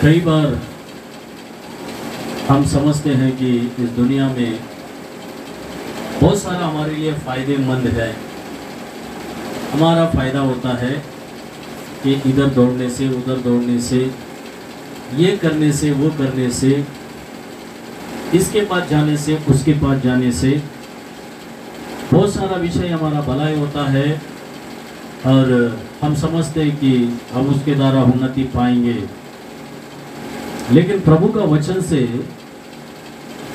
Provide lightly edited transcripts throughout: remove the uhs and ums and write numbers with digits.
कई बार हम समझते हैं कि इस दुनिया में बहुत सारा हमारे लिए फ़ायदेमंद है। हमारा फ़ायदा होता है कि इधर दौड़ने से, उधर दौड़ने से, ये करने से, वो करने से, इसके पास जाने से, उसके पास जाने से बहुत सारा विषय हमारा भलाई होता है और हम समझते हैं कि हम उसके द्वारा उन्नति पाएंगे। लेकिन प्रभु का वचन से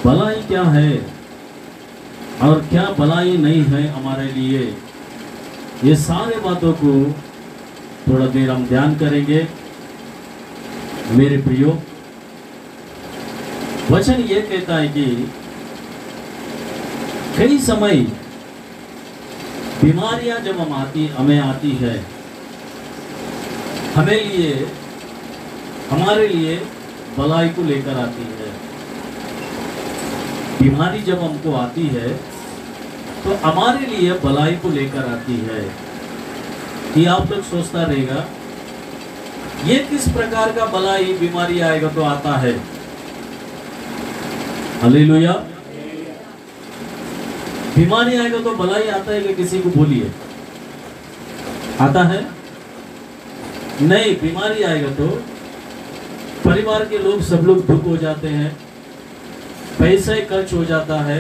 भलाई क्या है और क्या भलाई नहीं है हमारे लिए, ये सारे बातों को थोड़ा देर हम ध्यान करेंगे। मेरे प्रियो, वचन ये कहता है कि कई समय बीमारियां जब हमें आती है, हमारे लिए भलाई को लेकर आती है। बीमारी जब हमको आती है तो हमारे लिए भलाई को लेकर आती है। कि आप लोग सोचता रहेगा ये किस प्रकार का भलाई बीमारी आएगा तो आता है। हालेलुया। बीमारी आएगा तो भलाई आता है कि किसी को बोलिए आता है? नहीं, बीमारी आएगा तो परिवार के लोग सब लोग दुख हो जाते हैं, पैसा खर्च हो जाता है।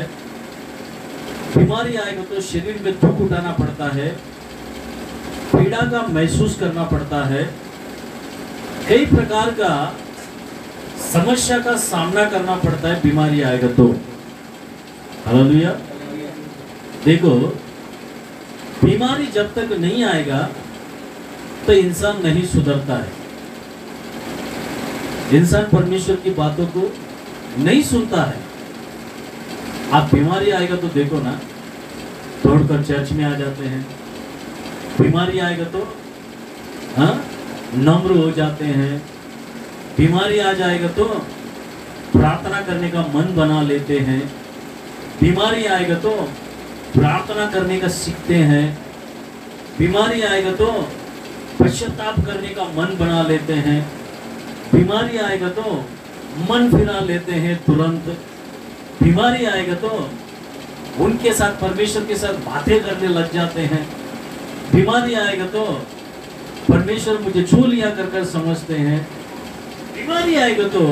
बीमारी आएगा तो शरीर में दुख उठाना पड़ता है, पीड़ा का महसूस करना पड़ता है, कई प्रकार का समस्या का सामना करना पड़ता है बीमारी आएगा तो। हालेलुया। देखो, बीमारी जब तक नहीं आएगा तो इंसान नहीं सुधरता है। इंसान परमेश्वर की बातों को नहीं सुनता है। आप बीमारी आएगा तो देखो ना, दौड़कर चर्च में आ जाते हैं। बीमारी आएगा तो नम्र हो जाते हैं। बीमारी आ जाएगा तो प्रार्थना करने का मन बना लेते हैं। बीमारी आएगा तो प्रार्थना करने का सीखते हैं। बीमारी आएगा तो पश्चाताप करने का मन बना लेते हैं। बीमारी आएगा तो मन फिरा लेते हैं तुरंत। बीमारी आएगा तो उनके साथ, परमेश्वर के साथ बातें करने लग जाते हैं। बीमारी आएगा तो परमेश्वर मुझे छू लिया कर समझते हैं। बीमारी आएगा तो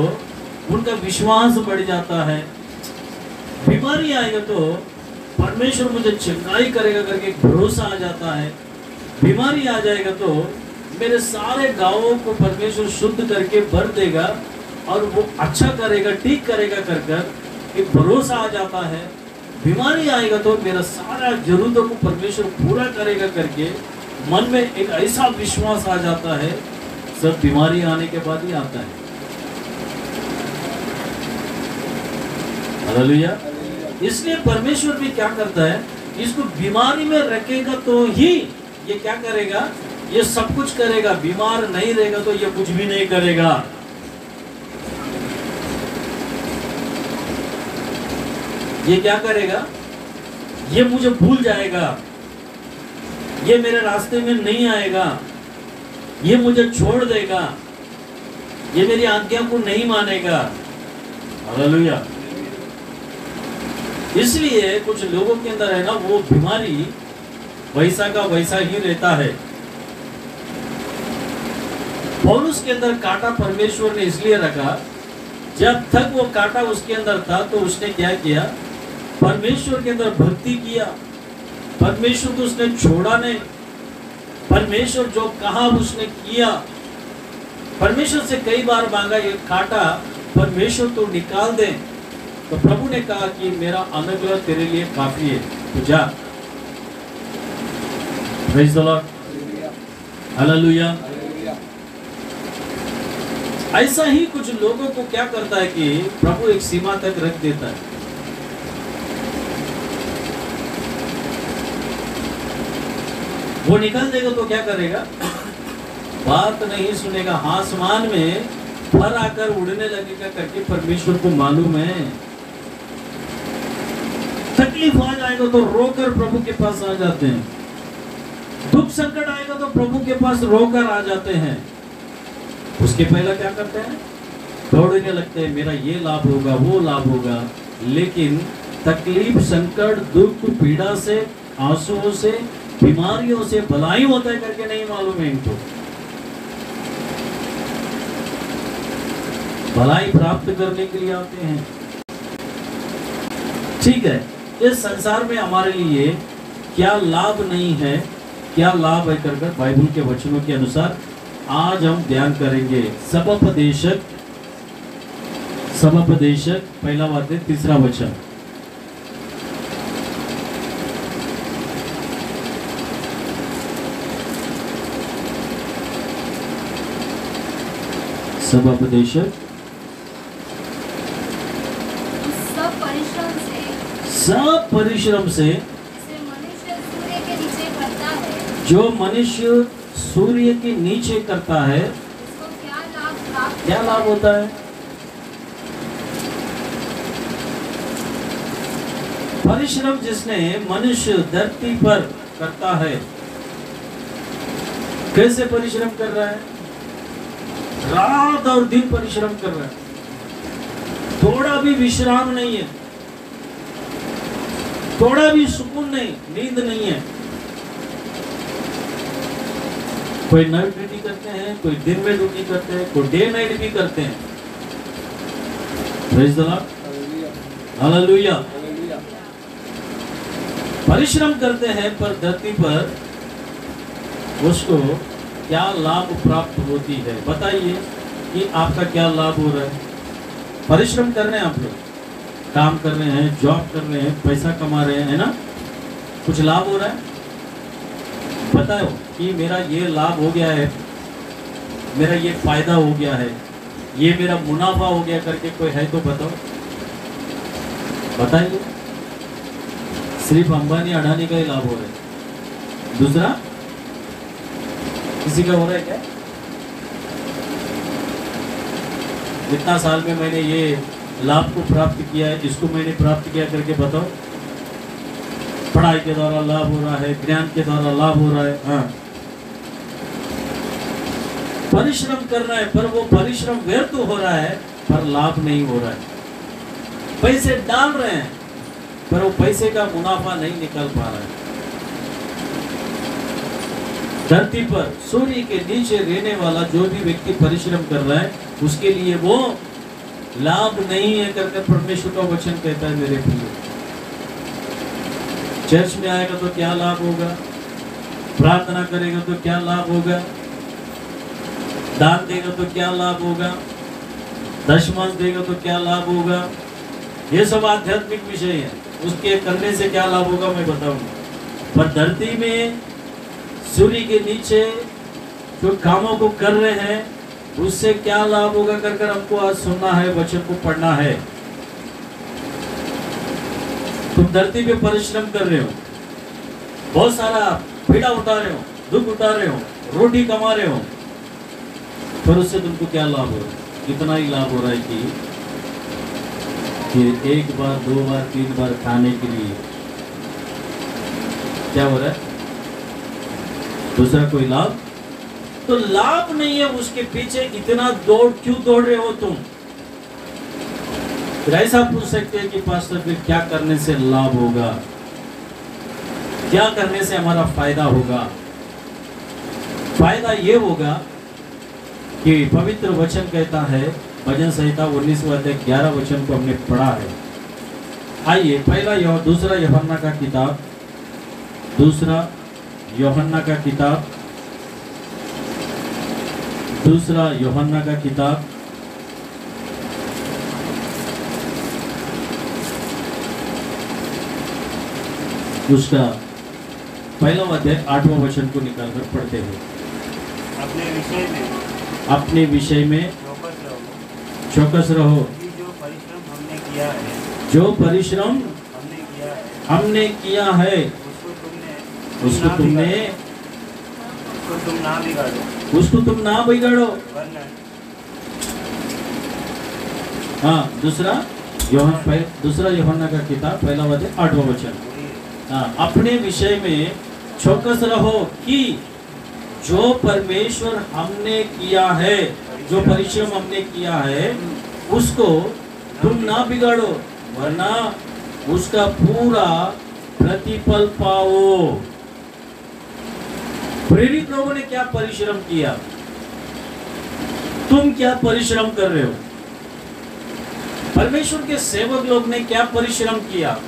उनका विश्वास बढ़ जाता है। बीमारी आएगा तो परमेश्वर मुझे चंगाई करेगा करके भरोसा आ जाता है। बीमारी आ जाएगा तो मेरे सारे गांवों को परमेश्वर शुद्ध करके भर देगा और वो अच्छा करेगा, ठीक करेगा कर एक भरोसा आ जाता है। बीमारी आएगा तो मेरा सारा जरूरतों को परमेश्वर पूरा करेगा करके मन में एक ऐसा विश्वास आ जाता है। सब बीमारी आने के बाद ही आता है। हालेलुया। इसलिए परमेश्वर भी क्या करता है, इसको बीमारी में रखेगा तो ही ये क्या करेगा, ये सब कुछ करेगा। बीमार नहीं रहेगा तो ये कुछ भी नहीं करेगा। ये क्या करेगा, ये मुझे भूल जाएगा, ये मेरे रास्ते में नहीं आएगा, ये मुझे छोड़ देगा, ये मेरी आज्ञा को नहीं मानेगा। हालेलुया। इसलिए कुछ लोगों के अंदर है ना, वो बीमारी वैसा का वैसा ही रहता है। पौलुस के अंदर कांटा परमेश्वर ने इसलिए रखा, जब तक वो कांटा उसके अंदर था तो उसने क्या किया, परमेश्वर के अंदर भक्ति किया। परमेश्वर को उसने छोड़ा नहीं। परमेश्वर जो कहा उसने किया। परमेश्वर से कई बार मांगा, ये कांटा परमेश्वर तो निकाल दे। तो प्रभु ने कहा कि मेरा अनुग्रह तेरे लिए काफी है, तो जा। Praise the Lord. हालेलुया। ऐसा ही कुछ लोगों को क्या करता है कि प्रभु एक सीमा तक रख देता है। वो निकल देगा तो क्या करेगा, बात नहीं सुनेगा। आसमान में पर आकर उड़ने लगेगा करके परमेश्वर को मालूम है। तकलीफ आ जाएगा तो रोकर प्रभु के पास आ जाते हैं। दुख संकट आएगा तो प्रभु के पास रोकर आ जाते हैं। उसके पहले क्या करते हैं, दौड़ने लगते हैं, मेरा ये लाभ होगा, वो लाभ होगा, लेकिन तकलीफ, संकट, दुख, पीड़ा से, आंसुओं से, बीमारियों से भलाई होता है करके नहीं मालूम है इनको। भलाई प्राप्त करने के लिए आते हैं। ठीक है, इस संसार में हमारे लिए क्या लाभ नहीं है, क्या लाभ है कर बाइबल के वचनों के अनुसार आज हम ध्यान करेंगे। सबोपदेशक पहला अध्याय 3 वचन। सबोपदेशक सब परिश्रम से जो मनुष्य सूर्य के नीचे करता है, क्या लाभ होता है? परिश्रम जिसने मनुष्य धरती पर करता है, कैसे परिश्रम कर रहा है? रात और दिन परिश्रम कर रहा है, थोड़ा भी विश्राम नहीं है, थोड़ा भी सुकून नहीं, नींद नहीं है। कोई नाइट ड्यूटी करते हैं, कोई दिन में ड्यूटी करते हैं, कोई डे नाइट भी करते हैं। Praise the Lord, hallelujah. परिश्रम करते हैं, पर धरती पर उसको क्या लाभ प्राप्त होती है? बताइए कि आपका क्या लाभ हो रहा है? परिश्रम कर रहे हैं, आप लोग काम कर रहे हैं, जॉब कर रहे हैं, पैसा कमा रहे हैं, है ना? कुछ लाभ हो रहा है? बताओ कि मेरा ये लाभ हो गया है, मेरा ये फायदा हो गया है, ये मेरा मुनाफा हो गया करके कोई है तो बताओ, बताइए। सिर्फ अंबानी अडानी का ही लाभ हो रहा है, दूसरा किसी का हो रहा है क्या? इतना साल में मैंने ये लाभ को प्राप्त किया है, इसको मैंने प्राप्त किया करके बताओ। पढ़ाई के द्वारा लाभ हो रहा है, ज्ञान के द्वारा लाभ हो रहा है। हाँ, परिश्रम कर रहा है, पर वो परिश्रम व्यर्थ हो रहा है, पर लाभ नहीं हो रहा है। पैसे डाल रहे हैं, पर वो पैसे का मुनाफा नहीं निकल पा रहा है। धरती पर सूर्य के नीचे रहने वाला जो भी व्यक्ति परिश्रम कर रहा है, उसके लिए वो लाभ नहीं है करके परमेश्वर का वचन कहता है। मेरे प्रिय, चर्च में आएगा तो क्या लाभ होगा? प्रार्थना करेगा तो क्या लाभ होगा? दान देगा तो क्या लाभ होगा? दशमांश देगा तो क्या लाभ होगा? ये सब आध्यात्मिक विषय है, उसके करने से क्या लाभ होगा मैं बताऊंगा। पर धरती में सूर्य के नीचे जो कामों को कर रहे हैं, उससे क्या लाभ होगा कर हमको आज सुनना है, वचन को पढ़ना है। तुम धरती पे परिश्रम कर रहे हो, बहुत सारा पीड़ा उठा रहे हो, दुख उठा रहे हो, रोटी कमा रहे हो, पर उससे तुमको क्या लाभ हो रहा है? इतना ही लाभ हो रहा है कि एक बार, 2 बार, 3 बार खाने के लिए क्या हो रहा है, दूसरा कोई लाभ तो लाभ नहीं है। उसके पीछे इतना क्यों दौड़ रहे हो तुम? फिर ऐसा पूछ सकते हैं कि पास्टर फिर क्या करने से लाभ होगा, क्या करने से हमारा फायदा होगा? फायदा ये होगा कि पवित्र वचन कहता है, भजन संहिता 19वां अध्याय 11 वचन को हमने पढ़ा है। आइए दूसरा यूहन्ना का किताब, दूसरा यूहन्ना का किताब उसका पहला अध्याय 8वां वचन को निकालकर पढ़ते हुए, अपने विषय में चौकस रहो। जो परिश्रम हमने किया है उसको तुम ना बिगाड़ो। हाँ, दूसरा यूहन्ना का किताब पहला अध्याय 8वां वचन। हाँ, अपने विषय में चौकस रहो कि जो परमेश्वर हमने किया है जो परिश्रम हमने किया है उसको तुम ना बिगाड़ो, वरना उसका पूरा प्रतिफल पाओ। प्रेरित लोगों ने क्या परिश्रम किया, तुम क्या परिश्रम कर रहे हो? परमेश्वर के सेवक लोग ने क्या परिश्रम किया?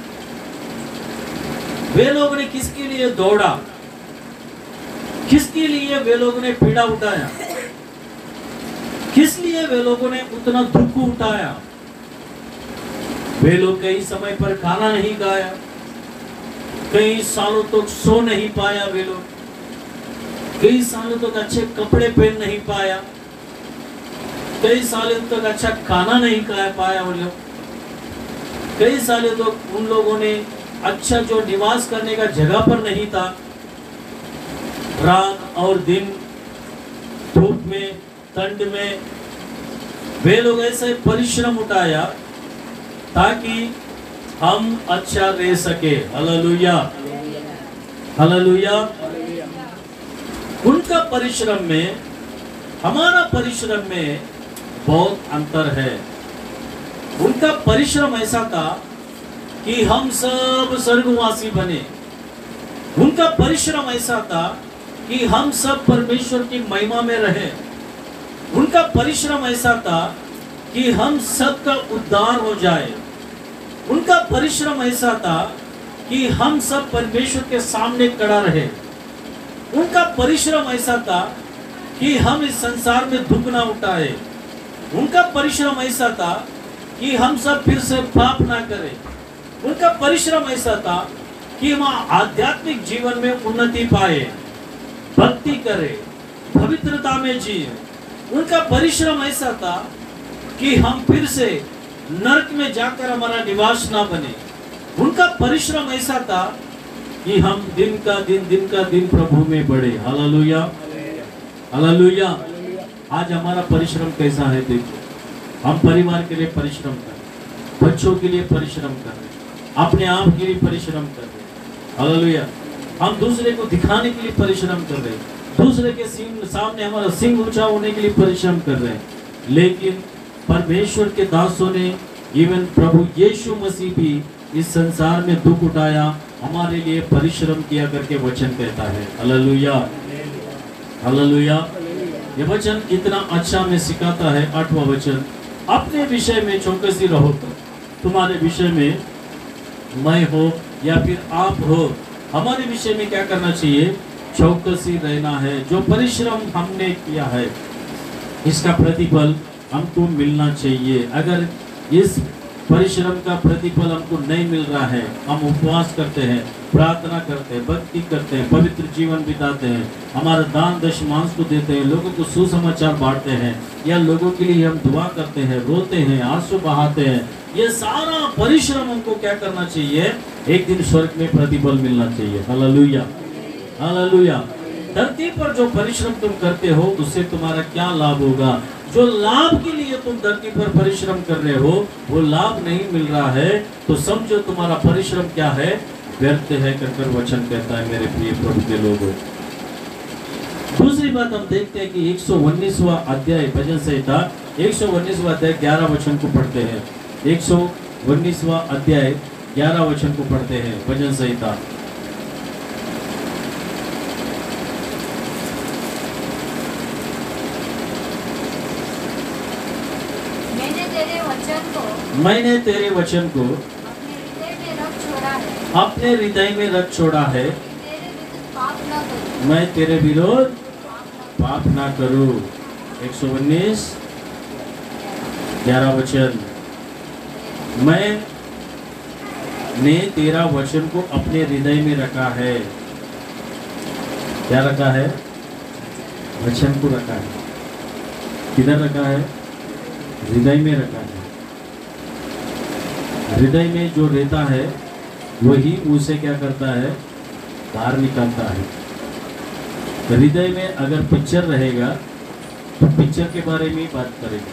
वे लोग ने किसके लिए दौड़ा, किसके लिए वे लोगों ने पीड़ा उठाया, किस लिए वे लोगों ने उतना दुख उठाया? वे लोग कई समय पर खाना नहीं खाया, कई सालों तक सो नहीं पाया, वे लोग कई सालों तक अच्छे कपड़े पहन नहीं पाया, कई सालों तक अच्छा खाना नहीं खा पाया, वो लोग कई सालों तक उन लोगों ने अच्छा जो निवास करने का जगह पर नहीं था, रात और दिन धूप में ठंड में वे लोग ऐसे परिश्रम उठाया ताकि हम अच्छा रह सके। Hallelujah, hallelujah. उनका परिश्रम में हमारा परिश्रम में बहुत अंतर है। उनका परिश्रम ऐसा था कि हम सब स्वर्गवासी बने। उनका परिश्रम ऐसा था कि हम सब परमेश्वर की महिमा में रहे। उनका परिश्रम ऐसा था कि हम सबका उद्धार हो जाए। उनका परिश्रम ऐसा था कि हम सब परमेश्वर के सामने खड़ा रहे। उनका परिश्रम ऐसा था कि हम इस संसार में दुख ना उठाए। उनका परिश्रम ऐसा था कि हम सब फिर से पाप ना करें। उनका परिश्रम ऐसा था कि हम आध्यात्मिक जीवन में उन्नति पाए, भक्ति करें, पवित्रता में जिए। उनका परिश्रम ऐसा था कि हम फिर से नरक में जाकर हमारा निवास ना बने। उनका परिश्रम ऐसा था कि हम दिन का दिन प्रभु में बढ़े। Hallelujah, hallelujah. आज हमारा परिश्रम कैसा है देखो। हम परिवार के लिए परिश्रम कर रहे, बच्चों के लिए परिश्रम कर रहे, अपने आप के लिए परिश्रम कर रहे। हालेलुया। हम दूसरे को दिखाने के लिए परिश्रम कर रहे, दूसरे के सामने हमारा सिंह ऊंचा होने के लिए परिश्रम कर रहे हैं। लेकिन परमेश्वर के दासों ने, इवन प्रभु यीशु मसीह भी इस संसार में दुख उठाया, हमारे लिए परिश्रम किया करके वचन कहता है। Hallelujah, hallelujah. ये वचन इतना अच्छा में सिखाता है। 8वां वचन, अपने विषय में चौकसी रहो। तुम्हारे विषय में मैं हो या फिर आप हो, हमारे विषय में क्या करना चाहिए? चौकसी रहना है। जो परिश्रम हमने किया है इसका प्रतिफल हमको मिलना चाहिए। अगर इस परिश्रम का प्रतिफल हमको नहीं मिल रहा है, हम उपवास करते हैं, प्रार्थना करते हैं, भक्ति करते हैं, पवित्र जीवन बिताते हैं, हमारा दान दशमांश को देते हैं, लोगों को सुसमाचार बांटते हैं, या लोगों के लिए हम दुआ करते हैं, रोते हैं, आंसू बहाते हैं, ये सारा परिश्रम हमको क्या करना चाहिए? एक दिन स्वर्ग में प्रतिफल मिलना चाहिए। Hallelujah, hallelujah. धरती पर जो परिश्रम तुम करते हो उससे तुम्हारा क्या लाभ होगा? जो लाभ के लिए तुम धरती पर परिश्रम कर रहे हो वो लाभ नहीं मिल रहा है, तो समझो तुम्हारा परिश्रम क्या है? व्यर्थ है कर वचन कहता है मेरे प्रिय प्रभु के लोगों। दूसरी बात हम देखते हैं कि 119वां अध्याय भजन संहिता 119वां अध्याय 11 वचन को पढ़ते हैं। 119वां अध्याय 11 वचन को पढ़ते हैं भजन संहिता। मैंने तेरे वचन को अपने हृदय में रख छोड़ा है, मैं तेरे विरोध पाप ना करूं। 119 11 वचन, मैंने तेरा वचन को अपने हृदय में रखा है। क्या रखा है? वचन को रखा है। किधर रखा है? हृदय में रखा है। हृदय में जो रहता है वही उसे क्या करता है? बाहर निकालता है। हृदय में अगर पिक्चर रहेगा तो पिक्चर के बारे में ही बात करेगा।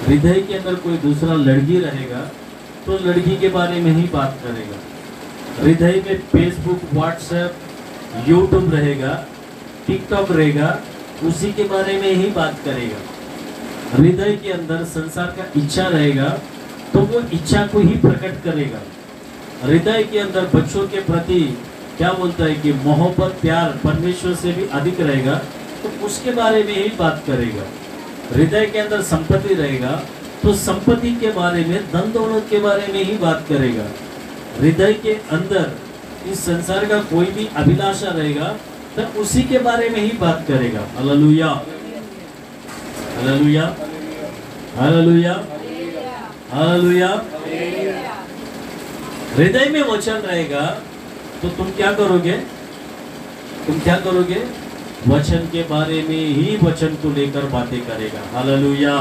हृदय के अंदर कोई दूसरा लड़की रहेगा तो लड़की के बारे में ही बात करेगा। हृदय में फेसबुक, व्हाट्सएप, यूट्यूब रहेगा, टिकटॉक रहेगा, उसी के बारे में ही बात करेगा। हृदय के अंदर संसार का इच्छा रहेगा तो वो इच्छा को ही प्रकट करेगा। हृदय के अंदर बच्चों के प्रति क्या बोलता है कि मोहब्बत प्यार परमेश्वर से भी अधिक रहेगा तो उसके बारे में ही बात करेगा। हृदय के अंदर संपत्ति रहेगा तो संपत्ति के बारे में, धन दौलत के बारे में ही बात करेगा। हृदय के अंदर इस संसार का कोई भी अभिलाषा रहेगा तो उसी के बारे में ही बात करेगा। Hallelujah, hallelujah, hallelujah, hallelujah. हृदय में वचन रहेगा तो तुम क्या करोगे? तुम क्या करोगे? वचन के बारे में ही वचन को लेकर बातें करेगा। हालेलुया।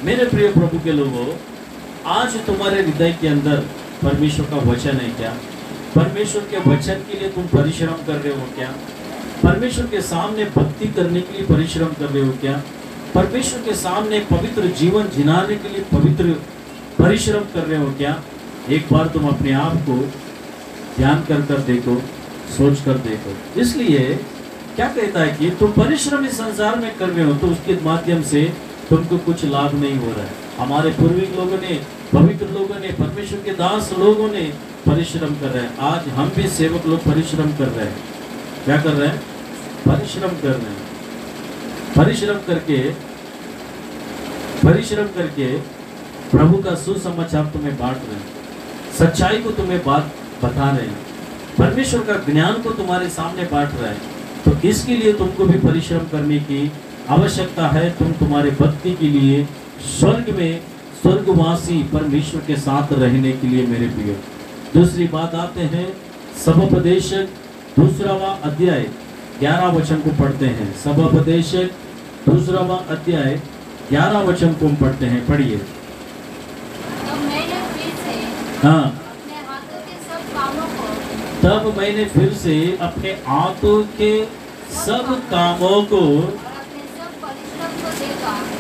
मेरे प्रिय प्रभु के लोगों, आज तुम्हारे हृदय के अंदर परमेश्वर का वचन है क्या? परमेश्वर के वचन के लिए तुम परिश्रम कर रहे हो क्या? परमेश्वर के सामने भक्ति करने के लिए परिश्रम कर रहे हो क्या? परमेश्वर के सामने पवित्र जीवन जिनाने के लिए पवित्र परिश्रम कर रहे हो क्या? एक बार तुम अपने आप को ध्यान कर देखो, सोच कर देखो। इसलिए क्या कहता है कि तुम परिश्रम इस संसार में कर रहे हो तो उसके माध्यम से तुमको कुछ लाभ नहीं हो रहा है। हमारे पूर्वज लोगों ने, पवित्र लोगों ने, परमेश्वर के दास लोगों ने परिश्रम कर रहे हैं। आज हम भी सेवक लोग परिश्रम कर रहे हैं। क्या कर रहे हैं? परिश्रम कर रहे हैं। परिश्रम करके प्रभु का सुसमाचार तुम्हें बांट रहे हैं, सच्चाई को तुम्हें बात बता रहे हैं, परमेश्वर का ज्ञान को तुम्हारे सामने बांट रहा है। तो इसके लिए तुमको भी परिश्रम करने की आवश्यकता है। तुम तुम्हारे भक्ति के लिए स्वर्ग में स्वर्गवासी परमेश्वर के साथ रहने के लिए मेरे प्रिय। दूसरी बात आते हैं सभोपदेशक 2वां अध्याय 11 वचन को पढ़ते हैं। सभोपदेशक 2वां अध्याय 11 वचन को पढ़ते हैं। पढ़िए। तब मैंने फिर से अपने हाथों के सब कामों को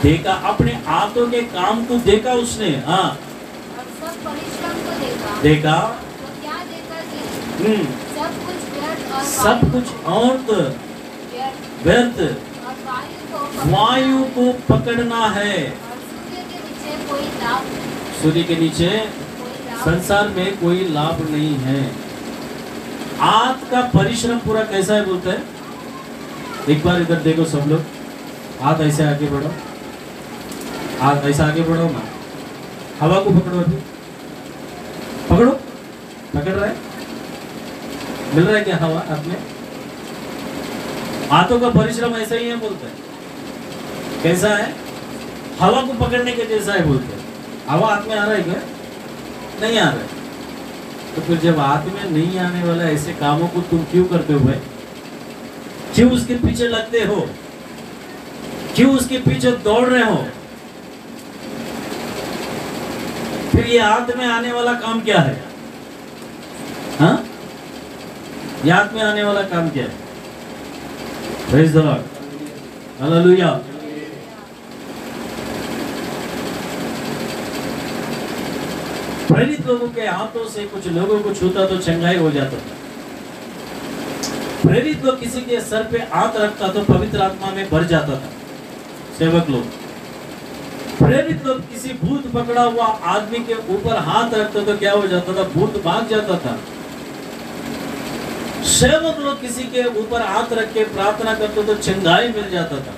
देखा। अपने हाथों के काम को देखा उसने। हाँ, देखा। सब कुछ और व्यर्थ, वायु को पकड़ना है। सूर्य के नीचे संसार में कोई लाभ नहीं है। हाथ का परिश्रम पूरा कैसा है बोलते हैं? एक बार इधर देखो सब लोग, हाथ ऐसे आगे बढ़ो, हाथ ऐसा आगे बढ़ो ना, हवा को पकड़ो, अभी पकड़ो, पकड़ रहा है, मिल रहा है क्या हवा हाथ में? हाथों का परिश्रम ऐसा ही है बोलते हैं। कैसा है? हवा को पकड़ने के जैसा है बोलते हैं। हवा हाथ में आ रहा है क्या? नहीं आ रहा है। तो फिर जब हाथ में नहीं आने वाला ऐसे कामों को तुम क्यों करते हो भाई? क्यों उसके पीछे लगते हो? क्यों उसके पीछे दौड़ रहे हो? फिर ये हाथ में आने वाला काम क्या है? हाँ, ये हाथ में आने वाला काम क्या है? Praise the Lord, hallelujah. प्रेरित लोगों के हाथों से कुछ लोगों को छूता तो चंगाई हो जाता था। प्रेरित लोग किसी के सर पे हाथ रखता तो पवित्र आत्मा में भर जाता था। सेवक लोग, प्रेरित लोग किसी भूत पकड़ा हुआ आदमी के ऊपर हाथ रखता तो क्या हो जाता था? भूत भाग जाता था। सेवक लोग किसी के ऊपर हाथ रख के प्रार्थना करते तो चंगाई मिल जाता था।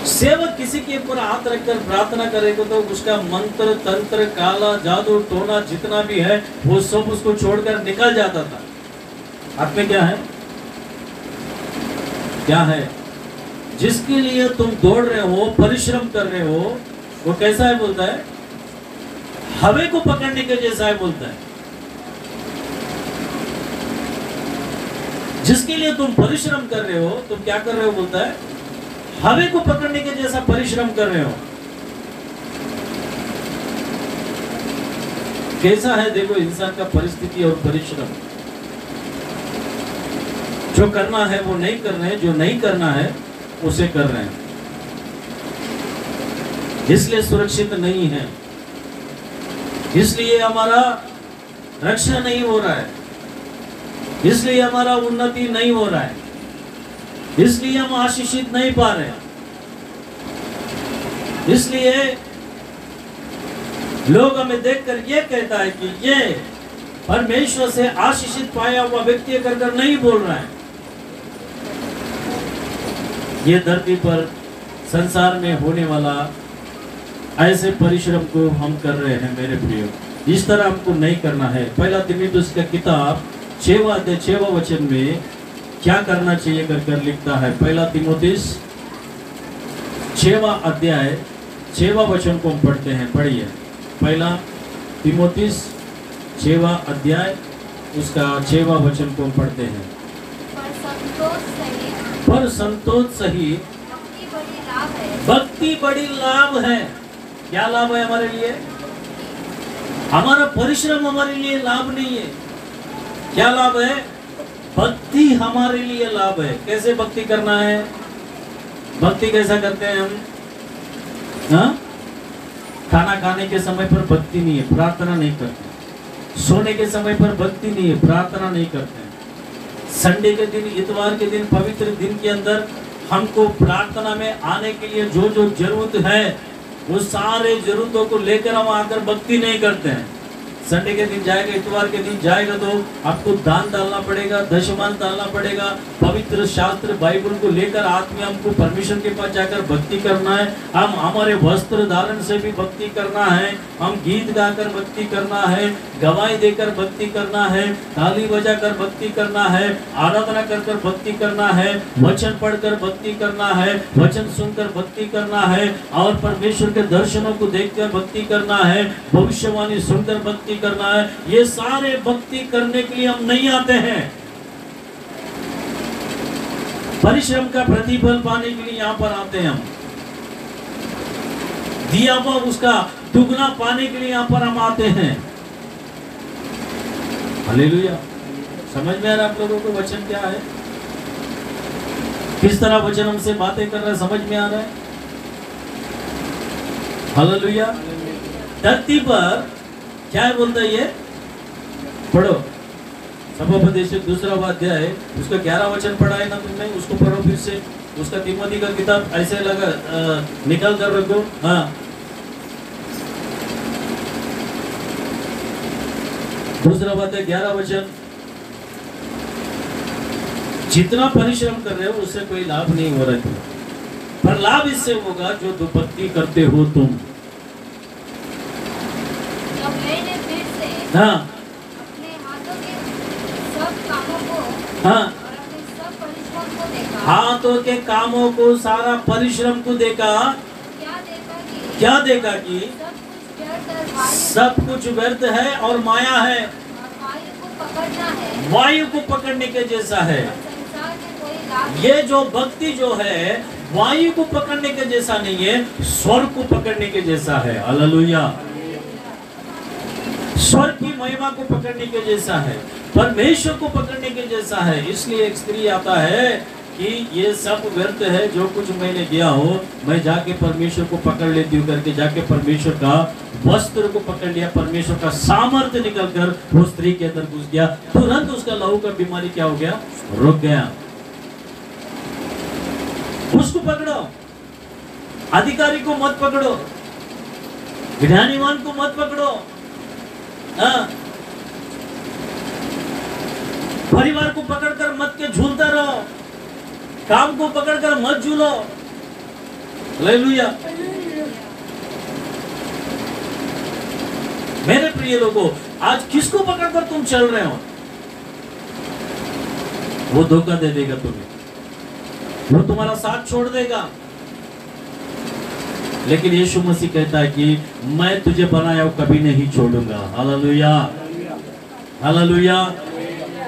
सेवक किसी के ऊपर हाथ रखकर प्रार्थना करेगा तो उसका मंत्र तंत्र काला जादू टोना जितना भी है वो सब उसको छोड़कर निकल जाता था। हाथ में क्या है? क्या है? जिसके लिए तुम दौड़ रहे हो, परिश्रम कर रहे हो, वो कैसा है बोलता है? हवे को पकड़ने के जैसा है बोलता है। जिसके लिए तुम परिश्रम कर रहे हो, तुम क्या कर रहे हो बोलता है? हवे को पकड़ने के जैसा परिश्रम कर रहे हो। कैसा है देखो इंसान का परिस्थिति और परिश्रम। जो करना है वो नहीं कर रहे हैं, जो नहीं करना है उसे कर रहे हैं, इसलिए सुरक्षित नहीं है, इसलिए हमारा रक्षा नहीं हो रहा है, इसलिए हमारा उन्नति नहीं हो रहा है, इसलिए हम आशीषित नहीं पा रहे हैं। इसलिए लोग हमें देखकर ये कहता है कि ये परमेश्वर से आशीषित पाया हुआ व्यक्ति कर नहीं बोल रहा है। ये धरती पर संसार में होने वाला ऐसे परिश्रम को हम कर रहे हैं मेरे प्रियो, इस तरह हमको नहीं करना है। पहला तीमुथियुस का किताब 6वां अध्याय 6वां वचन में क्या करना चाहिए कर लिखता है। पहला तीमुथियुस 6वां अध्याय 6वां वचन को हम पढ़ते हैं। पढ़िए, पहला तीमुथियुस 6वां अध्याय उसका 6वां वचन को हम पढ़ते हैं। पर संतोष सहित भक्ति बड़ी लाभ है। क्या लाभ है हमारे लिए? हमारा परिश्रम हमारे लिए लाभ नहीं है। क्या लाभ है? भक्ति हमारे लिए लाभ है। कैसे भक्ति करना है? भक्ति कैसा करते हैं हम? हाँ? खाना खाने के समय पर भक्ति नहीं है, प्रार्थना नहीं करते। सोने के समय पर भक्ति नहीं है, प्रार्थना नहीं करते। संडे के दिन, इतवार के दिन, पवित्र दिन के अंदर हमको प्रार्थना में आने के लिए जो जो जरूरत है वो सारे जरूरतों को लेकर हम आकर भक्ति नहीं करते हैं। संडे के दिन जाएगा, इतवार के दिन जाएगा तो आपको दान डालना पड़ेगा, दशमान डालना पड़ेगा। पवित्र शास्त्र बाइबल को लेकर आत्मा हमको परमेश्वर के पास जाकर भक्ति करना है। हम हमारे वस्त्र धारण से भी भक्ति करना है, हम गीत गाकर भक्ति करना है, गवाही देकर भक्ति करना है, ताली बजाकर भक्ति करना है, आराधना कर भक्ति करना है, वचन पढ़कर भक्ति करना है, वचन सुनकर भक्ति करना है, और परमेश्वर के दर्शनों को देखकर भक्ति करना है, भविष्यवाणी सुनकर भक्ति करना है। ये सारे भक्ति करने के लिए हम नहीं आते हैं। परिश्रम का प्रतिफल पाने के लिए यहाँ पर आते हैं। हम दिया हुआ उसका दुगना पाने के लिए यहाँ पर हम आते हैं। हालेलुया। समझ में आ रहा है आप लोगों को वचन क्या है? किस तरह वचन हमसे बातें कर रहा है, समझ में आ रहा है? हालेलुया। धरती पर क्या बोलता है ये? पढ़ो, सभापदेश 2वां अध्याय उसका 11 वचन पढ़ा है ना तुमने, उसको पढ़ो फिर से। उसका तीमुथियुस का किताब ऐसे लगा निकाल कर रखो। हाँ, 2वां अध्याय 11 वचन। जितना परिश्रम कर रहे हो उससे कोई लाभ नहीं हो रहा है, पर लाभ इससे होगा जो भक्ति करते हो तुम। हाँ, अपने हाथों के सब कामों को, हाँ, और अपने सब परिश्रम को देखा। हाथों के कामों को, सारा परिश्रम को देखा। क्या देखा कि सब कुछ व्यर्थ है और माया है, वायु को पकड़ना है, वायु को पकड़ने के जैसा है। संसार में कोई लाभ ये जो भक्ति जो है वायु को पकड़ने के जैसा नहीं है, स्वर्ग को पकड़ने के जैसा है। हालेलुया। स्वर्ग की महिमा को पकड़ने के जैसा है, परमेश्वर को पकड़ने के जैसा है। इसलिए एक स्त्री आता है कि ये सब व्यर्थ है, जो कुछ मैंने किया हो मैं जाके परमेश्वर को पकड़ लेती हूँ करके जाके परमेश्वर का वस्त्र को पकड़ लिया। परमेश्वर का सामर्थ्य निकलकर वो स्त्री के अंदर घुस गया। तुरंत उसका लहू का बीमारी क्या हो गया? रुक गया। उसको पकड़ो, अधिकारी को मत पकड़ो, ज्ञानीवान को मत पकड़ो। हाँ, परिवार को पकड़कर मत के झूलता रहो, काम को पकड़कर मत झूलो। हालेलुया। मेरे प्रिय लोगों, आज किसको पकड़कर तुम चल रहे हो? वो धोखा दे देगा तुम्हें, वो तुम्हारा साथ छोड़ देगा। लेकिन यीशु मसीह कहता है कि मैं तुझे बनाया हूं, कभी नहीं छोड़ूंगा। Hallelujah, hallelujah.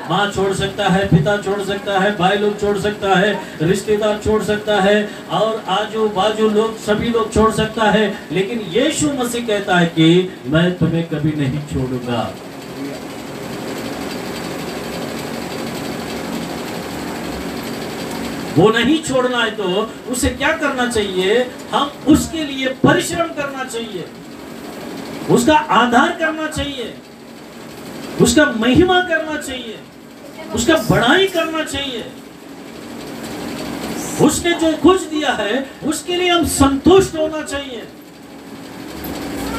माँ छोड़ सकता है, पिता छोड़ सकता है, भाई लोग छोड़ सकता है, रिश्तेदार छोड़ सकता है, और आजू बाजू लोग, सभी लोग छोड़ सकता है, लेकिन यीशु मसीह कहता है कि मैं तुम्हें कभी नहीं छोड़ूंगा। वो नहीं छोड़ना है तो उसे क्या करना चाहिए? हम उसके लिए परिश्रम करना चाहिए, उसका आधार करना चाहिए, उसका महिमा करना चाहिए, उसका बड़ाई करना चाहिए। उसने जो कुछ दिया है उसके लिए हम संतुष्ट होना चाहिए।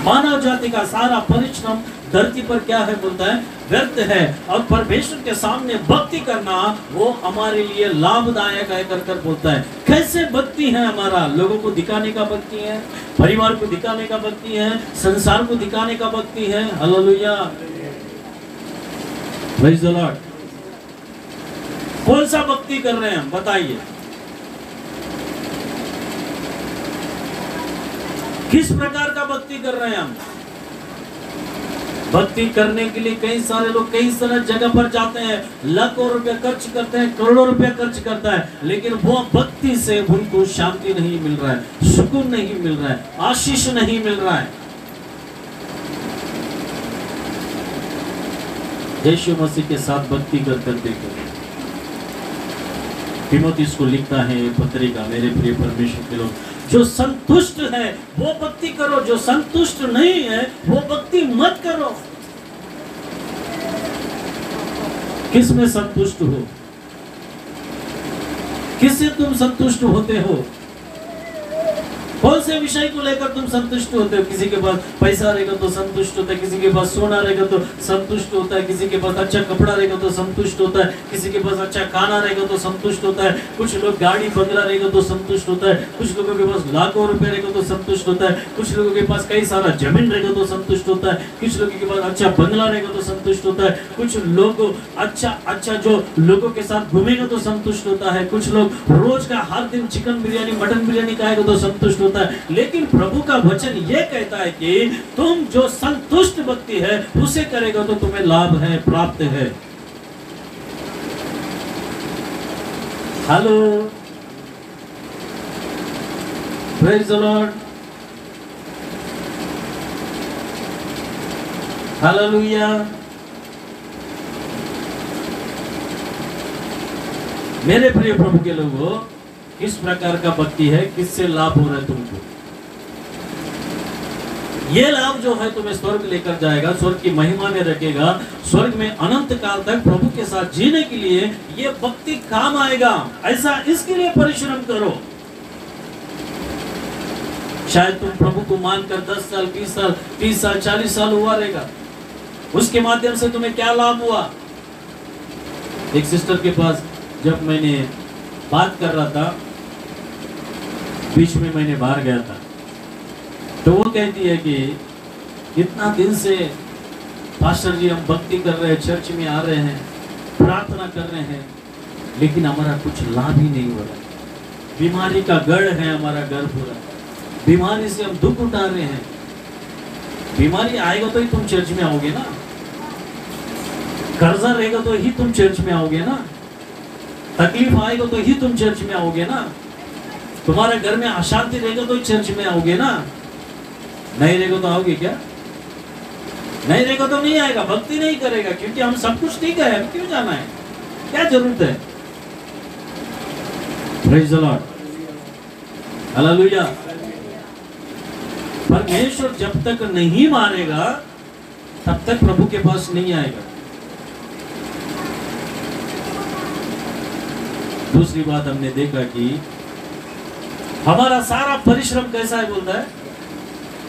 मानव जाति का सारा परिश्रम धरती पर क्या है बोलता है, व्यर्थ है, और परमेश्वर के सामने भक्ति करना वो हमारे लिए लाभदायक है कर कर बोलता है। कैसे भक्ति है हमारा? लोगों को दिखाने का भक्ति है, परिवार को दिखाने का भक्ति है, संसार को दिखाने का भक्ति है। Hallelujah, praise the Lord. कौन सा भक्ति कर रहे हैं हम, बताइए? किस प्रकार का भक्ति कर रहे हैं हम? भक्ति करने के लिए कई सारे लोग कई सारे जगह पर जाते हैं, लाखों रुपया खर्च करते हैं, करोड़ों रुपया खर्च करता है, लेकिन वो भक्ति से उनको शांति नहीं मिल रहा है, सुकून नहीं मिल रहा है, आशीष नहीं मिल रहा है। यीशु मसीह के साथ भक्ति कर कर देखो। तीमुथियुस को लिखता है पत्रिका, मेरे प्रिय परमेश्वर के लोग, जो संतुष्ट है वो भक्ति करो, जो संतुष्ट नहीं है वो भक्ति मत करो। किस में संतुष्ट हो? किससे तुम संतुष्ट होते हो? कौन से विषय को लेकर तुम संतुष्ट होते हो? किसी के पास पैसा रहेगा तो संतुष्ट होता है, किसी के पास सोना रहेगा तो संतुष्ट होता है, किसी के पास अच्छा कपड़ा रहेगा तो संतुष्ट होता है, किसी के पास अच्छा खाना रहेगा तो संतुष्ट होता है, कुछ लोग गाड़ी बंगला रहेगा तो संतुष्ट होता है, कुछ लोगों के पास लाखों रुपए रहेगा तो संतुष्ट होता है, कुछ लोगों के पास कई सारा जमीन रहेगा तो संतुष्ट होता है, कुछ लोगों के पास अच्छा बंगला रहेगा तो संतुष्ट होता है, कुछ लोग अच्छा जो लोगों के साथ घूमेगा तो संतुष्ट होता है, कुछ लोग रोज का हर दिन चिकन बिरयानी मटन बिरयानी खाएगा तो संतुष्ट होता है। लेकिन प्रभु का वचन ये कहता है कि तुम जो संतुष्ट भक्ति है उसे करेगा तो तुम्हें लाभ है, प्राप्त है। Hello, praise the Lord, hallelujah. मेरे प्रिय प्रभु के लोगों, किस प्रकार का भक्ति है, किससे लाभ हो रहा है तुमको? ये लाभ जो है तुम्हें स्वर्ग लेकर जाएगा, स्वर्ग की महिमा में रखेगा, स्वर्ग में अनंत काल तक प्रभु के साथ जीने के लिए ये भक्ति काम आएगा। ऐसा इसके लिए परिश्रम करो। शायद तुम प्रभु को मानकर 10 साल 20 साल 30 साल 40 साल हुआ रहेगा, उसके माध्यम से तुम्हें क्या लाभ हुआ? एक सिस्टर के पास जब मैंने बात कर रहा था, बीच में मैंने बाहर गया था, तो वो कहती है कि इतना दिन से पास्टर जी हम भक्ति कर रहे हैं, चर्च में आ रहे हैं, प्रार्थना कर रहे हैं, लेकिन हमारा कुछ लाभ ही नहीं हो रहा। बीमारी का गढ़ है हमारा घर पूरा, बीमारी से हम दुख उठा रहे हैं। बीमारी आएगा तो ही तुम चर्च में आओगे ना, कर्जा रहेगा तो ही तुम चर्च में आओगे ना, तकलीफ आएगा तो ही तुम चर्च में आओगे ना, तुम्हारे घर में अशांति रहेगा तो ही चर्च में आओगे ना। नहीं रहेगा तो आओगे क्या? नहीं रहेगा तो नहीं आएगा, भक्ति नहीं करेगा, क्योंकि हम सब कुछ ठीक है, हम क्यों जाना है, क्या जरूरत है? Praise the Lord, hallelujah. परमेश्वर जब तक नहीं मानेगा तब तक प्रभु के पास नहीं आएगा। दूसरी बात हमने देखा कि हमारा सारा परिश्रम कैसा है बोलता है,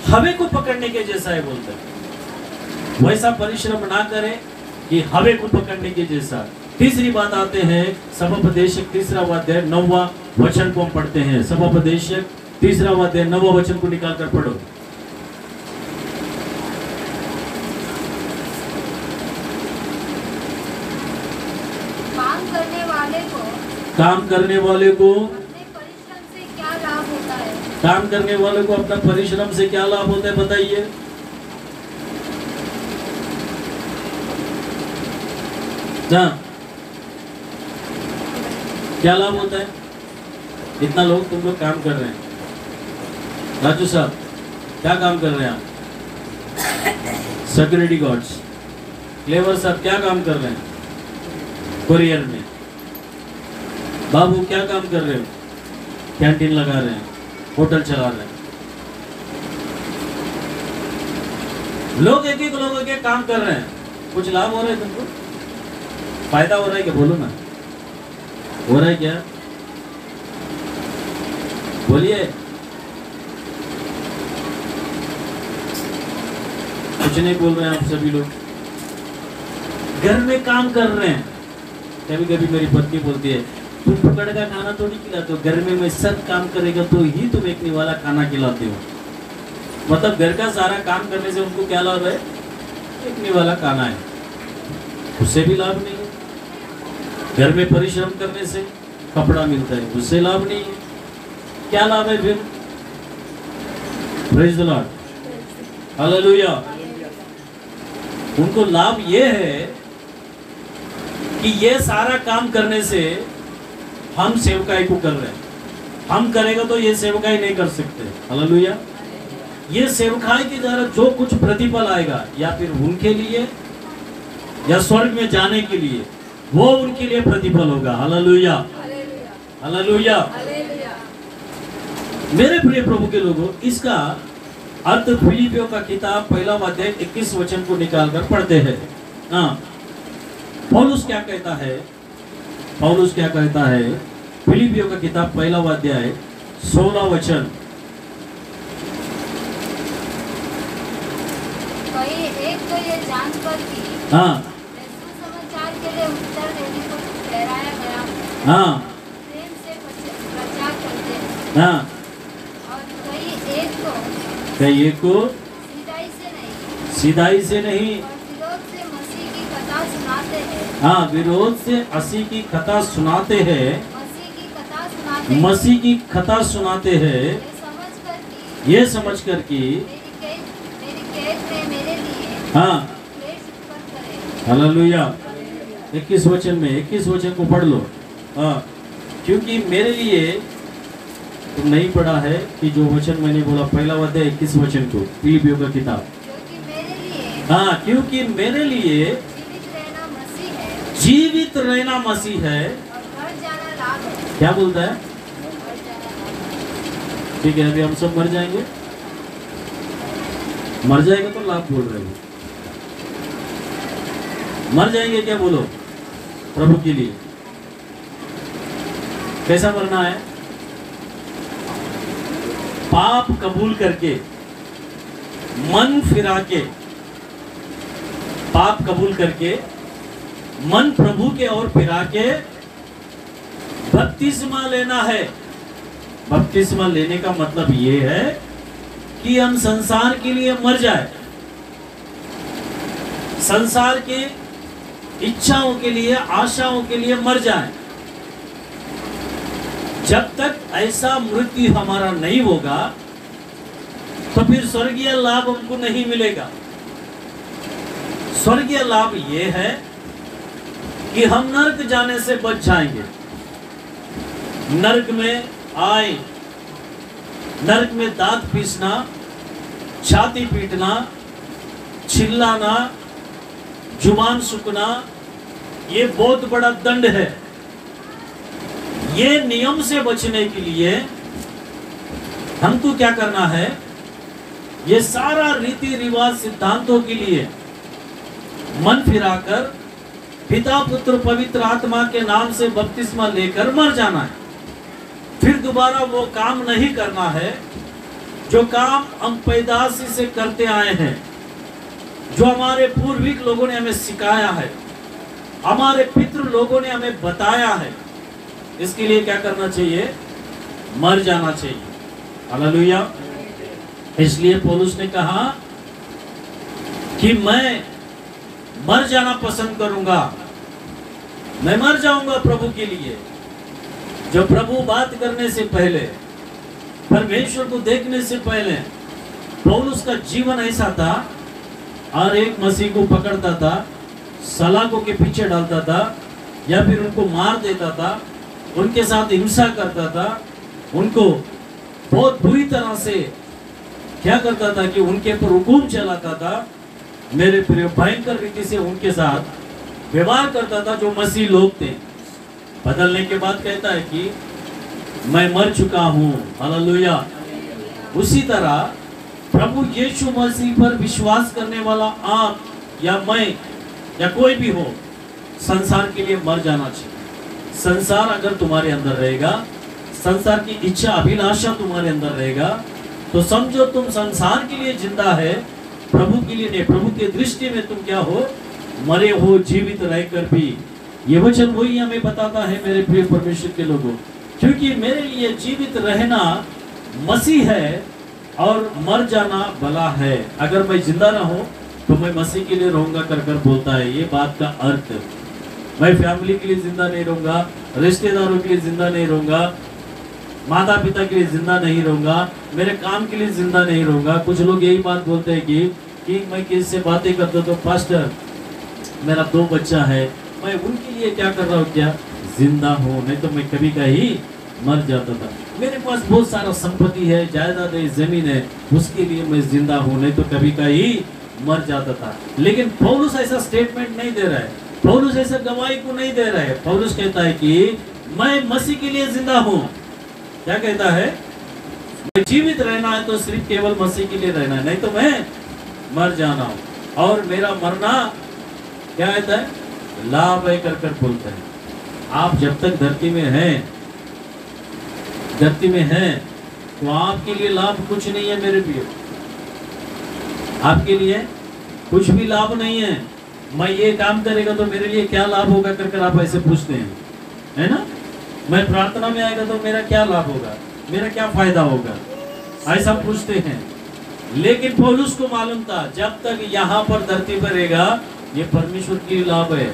हवे को पकड़ने के जैसा है बोलता है। वैसा परिश्रम ना करें कि हवे को पकड़ने के जैसा। तीसरी बात आते हैं सभापदेशक 3रा अध्याय 9वां वचन को हम पढ़ते हैं। सभापदेशक 3रा अध्याय 9वां वचन को निकाल कर पढ़ो। काम करने वाले को अपने परिश्रम से क्या लाभ होता है? काम करने वाले को अपना परिश्रम से क्या लाभ होता है बताइए? क्या लाभ होता है? इतना लोग तुम लोग काम कर रहे हैं, राजू साहब क्या काम कर रहे हैं आप? Security guards. क्लेवर साहब क्या काम कर रहे हैं? कुरियर में। बाबू क्या काम कर रहे हो? कैंटीन लगा रहे हैं, होटल चला रहे हैं। लोग एक एक लोग एक काम कर रहे हैं, कुछ लाभ हो रहा है तुमको? फायदा हो रहा है क्या? बोलो ना, हो रहा है क्या? बोलिए, कुछ नहीं बोल रहे हैं आप सभी लोग। घर में काम कर रहे हैं, कभी कभी मेरी पत्नी बोलती है तुम पकड़ का खाना थोड़ी खिलाते हो, घर में मैं सब काम करेगा तो ही तुम एक निवाला खाना खिलाते हो। मतलब घर का सारा काम करने से उनको क्या लाभ है? एक निवाला खाना है, उससे भी लाभ नहीं है। घर में परिश्रम करने से कपड़ा मिलता है, उससे लाभ नहीं है। क्या लाभ है फिर? Praise the Lord, hallelujah. उनको लाभ ये है कि ये सारा काम करने से हम सेवकाई को कर रहे हैं, हम करेगा तो ये सेवकाई नहीं कर सकते। हालेलुया। ये सेवकाई के द्वारा जो कुछ प्रतिफल आएगा, या फिर उनके लिए या स्वर्ग में जाने के लिए, वो उनके लिए प्रतिफल होगा। Hallelujah, hallelujah. मेरे प्रिय प्रभु के लोगों, इसका अर्थ फिलिपियों का किताब पहला अध्याय 21 वचन को निकालकर पढ़ते हैं। हाँ, पौलुस क्या कहता है? पौलुस क्या कहता है? फिलिपियों का किताब पहला अध्याय 16 वचन। एक तो ये जानकर कि हाँ, सुसमाचार के लिए उत्तर देने को ठहराया गया, हाँ, प्रेम से प्रचार करते हैं। हाँ। और कई एक को सीधाई से नहीं और विरोध से मसीह की कथा सुनाते हैं। हाँ, विरोध से मसीह की कथा सुनाते हैं, मसीह की कथा सुनाते हैं। ये समझ कर कि मेरी कैद में मेरे लिए हाँ, क्लेश उत्पन्न करे। हालेलुया। 21 वचन में 21 वचन को पढ़ लो। हाँ, क्योंकि मेरे लिए तुम नहीं पढ़ा है कि जो वचन मैंने बोला पहला अध्याय 21 वचन को, फिलिपियों का किताब। क्योंकि मेरे लिए हाँ, क्योंकि मेरे लिए जीवित रहना मसीह है और मर जाना लाभ है। क्या बोलता है? मर जाना लाभ है। ठीक है, अभी हम सब मर जाएंगे, मर जाएगा तो लाभ बोल रहे हैं। मर जाएंगे क्या? बोलो, प्रभु के लिए। कैसा मरना है? पाप कबूल करके, मन फिरा के, पाप कबूल करके मन प्रभु के ओर फिरा के बपतिस्मा लेना है। बपतिस्मा लेने का मतलब ये है कि हम संसार के लिए मर जाए, संसार के इच्छाओं के लिए, आशाओं के लिए मर जाए। जब तक ऐसा मृत्यु हमारा नहीं होगा तो फिर स्वर्गीय लाभ हमको नहीं मिलेगा। स्वर्गीय लाभ ये है कि हम नरक जाने से बच जाएंगे। नरक में आए, नरक में दांत पीसना, छाती पीटना, चिल्लाना, जुबान सूखना, ये बहुत बड़ा दंड है। ये नियम से बचने के लिए हमको क्या करना है? ये सारा रीति रिवाज सिद्धांतों के लिए मन फिराकर पिता पुत्र पवित्र आत्मा के नाम से बपतिस्मा लेकर मर जाना है। फिर दोबारा वो काम नहीं करना है जो काम हम पैदाशी से करते आए हैं, जो हमारे पूर्विक लोगों ने हमें सिखाया है, हमारे पितृ लोगों ने हमें बताया है। इसके लिए क्या करना चाहिए? मर जाना चाहिए। हालेलुया। इसलिए पौलुस ने कहा कि मैं मर जाना पसंद करूंगा, मैं मर जाऊंगा प्रभु के लिए। जो प्रभु बात करने से पहले, परमेश्वर को देखने से पहले पौलुस का जीवन ऐसा था, हर एक मसीह को पकड़ता था, सलाखों के पीछे डालता था या फिर उनको मार देता था, उनके साथ हिंसा करता था, उनको बहुत बुरी तरह से क्या करता था कि उनके ऊपर हुकुम चलाता था। मेरे प्रिय, भयंकर रीति से उनके साथ व्यवहार करता था जो मसीह लोग थे। बदलने के बाद कहता है कि मैं मर चुका हूँ। हालेलुया। उसी तरह प्रभु यीशु मसीह पर विश्वास करने वाला आप या मैं या कोई भी हो, संसार के लिए मर जाना चाहिए। संसार अगर तुम्हारे अंदर रहेगा, संसार की इच्छा अभिलाषा तुम्हारे अंदर रहेगा, तो समझो तुम संसार के लिए जिंदा है, प्रभु के लिए नहीं। प्रभु की दृष्टि में तुम क्या हो? मरे हो, जीवित रहकर भी। ये वचन वही हमें बताता है मेरे प्रिय परमेश्वर के लोगों, क्योंकि मेरे लिए जीवित रहना मसीह है और मर जाना भला है। अगर मैं जिंदा रहूं तो मैं मसीह के लिए रहूंगा कर कर बोलता है। ये बात का अर्थ, मैं फैमिली के लिए जिंदा नहीं रहूंगा, रिश्तेदारों के लिए जिंदा नहीं रहूंगा, माता पिता के लिए जिंदा नहीं रहूंगा, मेरे काम के लिए जिंदा नहीं रहूंगा। कुछ लोग यही बात बोलते हैं कि मैं किससे बातें करता तो पास्टर मेरा 2 बच्चा है, मैं उनके लिए क्या कर रहा हूँ? क्या जिंदा हूँ? नहीं तो मैं कभी कहीं मर जाता था। मेरे पास बहुत सारा संपत्ति है, जायदाद है, जमीन है, उसके लिए मैं जिंदा हूँ, नहीं तो कभी कहीं मर जाता था। लेकिन पौलुस ऐसा स्टेटमेंट नहीं दे रहा है, पौलुस ऐसा गवाही को नहीं दे रहा है। पौलुस कहता है कि मैं मसीह के लिए जिंदा हूँ। क्या कहता है? मैं जीवित रहना है तो सिर्फ केवल मसीह के लिए रहना है, नहीं तो मैं मर जाना हूँ। और मेरा मरना क्या कहता है? लाभ है कर कर बोलता है। आप जब तक धरती में हैं तो आपके लिए लाभ कुछ नहीं है मेरे प्रिय, आपके लिए कुछ भी लाभ नहीं है। मैं ये काम करेगा तो मेरे लिए क्या लाभ होगा कर कर आप ऐसे पूछते हैं, है ना? मैं प्रार्थना में आएगा तो मेरा क्या लाभ होगा, मेरा क्या फायदा होगा, ऐसा पूछते हैं। लेकिन पौलुस को मालूम था जब तक यहाँ पर धरती पर रहेगा ये परमेश्वर के लिए लाभ है,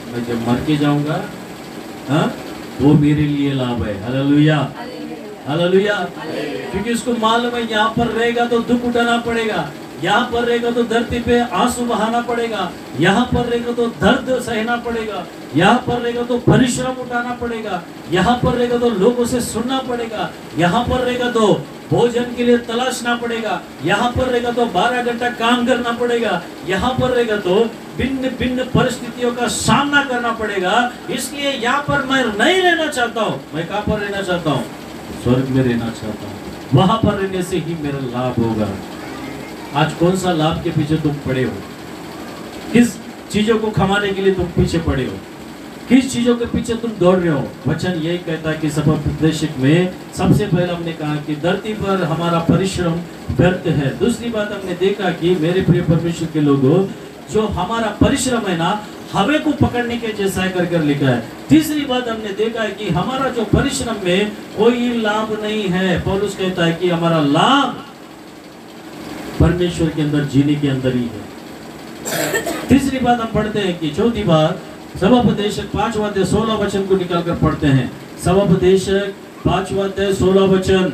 मैं जब मर के जाऊंगा वो मेरे लिए लाभ है। Hallelujah, hallelujah. क्योंकि उसको मालूम है यहाँ पर रहेगा तो दुख उठाना पड़ेगा, यहाँ पर रहेगा तो धरती पे आंसू बहाना पड़ेगा, यहाँ पर रहेगा तो दर्द सहना पड़ेगा, यहाँ पर रहेगा तो परिश्रम उठाना पड़ेगा, यहाँ पर रहेगा तो लोगों से सुनना पड़ेगा, यहाँ पर रहेगा तो भोजन के लिए तलाशना पड़ेगा, यहाँ पर रहेगा तो 12 घंटा काम करना पड़ेगा, यहाँ पर रहेगा तो भिन्न भिन्न परिस्थितियों का सामना करना पड़ेगा। इसलिए यहाँ पर मैं नहीं रहना चाहता हूँ। मैं कहाँ पर रहना चाहता हूँ? स्वर्ग में रहना चाहता हूँ। वहां पर रहने से ही मेरा लाभ होगा। आज कौन सा लाभ के पीछे तुम पड़े हो? किस चीजों को कमाने के लिए तुम पीछे पड़े हो? किस चीजों के पीछे तुम दौड़ रहे हो? वचन यही कहता है कि सभापदेशक में सबसे पहले हमने कहा कि धरती पर हमारा परिश्रम व्यर्थ है। दूसरी बात हमने देखा कि मेरे प्रिय परमेश्वर के लोगों, जो हमारा परिश्रम है ना, हवे को पकड़ने के जैसा कर कर लिखा है। तीसरी बात हमने देखा है कि हमारा जो परिश्रम में कोई लाभ नहीं है। पौलुस कहता है कि हमारा लाभ परमेश्वर के अंदर जीने के अंदर ही है। तीसरी बात हम पढ़ते हैं कि चौथी बात सभापदेशक 5वां अध्याय 16 वचन को निकाल कर पढ़ते हैं। सभापदेशक 5वां अध्याय 16 वचन,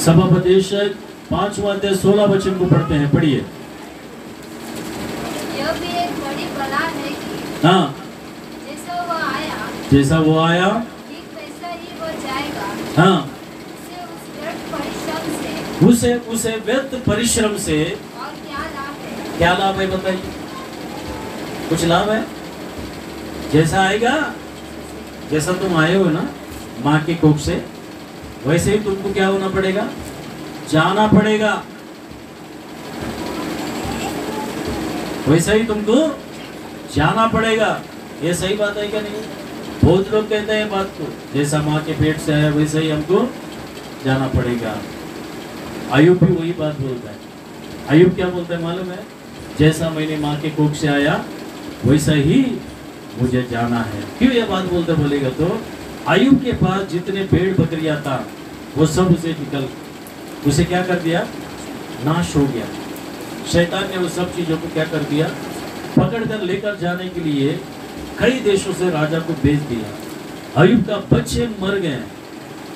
सभापदेशक 5वां अध्याय 16 वचन को पढ़ते हैं। पढ़िए। यह भी एक बड़ी बला है कि हाँ, जैसा वो आया ठीक वैसा ही वो जाएगा। हाँ, उसे व्यर्थ परिश्रम से और क्या लाभ है? क्या लाभ है बताइए? कुछ लाभ है? जैसा आएगा, जैसा तुम आए हो ना माँ के कोख से, वैसे ही तुमको क्या होना पड़ेगा? जाना पड़ेगा। वैसा ही तुमको जाना पड़ेगा। ये सही बात है क्या नहीं? बहुत लोग कहते हैं बात को, जैसा माँ के पेट से आया वैसे ही हमको जाना पड़ेगा। अय्यूब भी वही बात बोलता है। अय्यूब क्या बोलता है मालूम है? जैसा मैंने माँ के कोख से आया वैसा ही मुझे जाना है। क्यों ये बात बोलते बोलेगा तो अय्यूब के पास जितने भेड़ बकरियां था वो सब उसे क्या कर दिया? नाश हो गया। शैतान ने वो सब चीजों को क्या कर दिया? पकड़कर लेकर जाने के लिए कई देशों से राजा को भेज दिया। अय्यूब का बच्चे मर गए,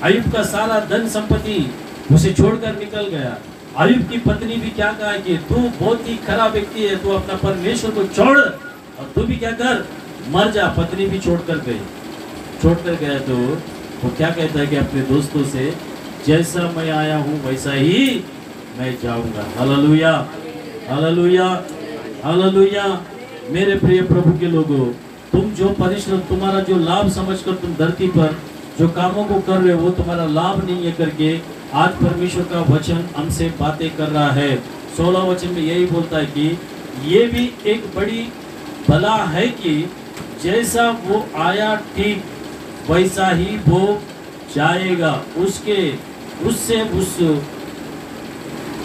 अय्यूब का सारा धन संपत्ति उसे छोड़कर निकल गया। अय्यूब की पत्नी भी क्या कहा कि तू बहुत ही खराब व्यक्ति है, तू अपना परमेश्वर को छोड़ और तू भी क्या कर, मर जा। पत्नी भी छोड़कर गया तो वो क्या कहता है कि अपने दोस्तों से, जैसा मैं आया हूँ वैसा ही मैं जाऊंगा। Hallelujah, hallelujah, hallelujah. मेरे प्रिय प्रभु के लोगों, तुम जो परिश्रम, तुम्हारा जो लाभ समझकर तुम धरती पर जो कामों को कर रहे हो वो तुम्हारा लाभ नहीं है करके आज परमेश्वर का वचन हमसे बातें कर रहा है। 16 वचन में यही बोलता है कि ये भी एक बड़ी भला है कि जैसा वो आया ठीक वैसा ही वो जाएगा। उससे उस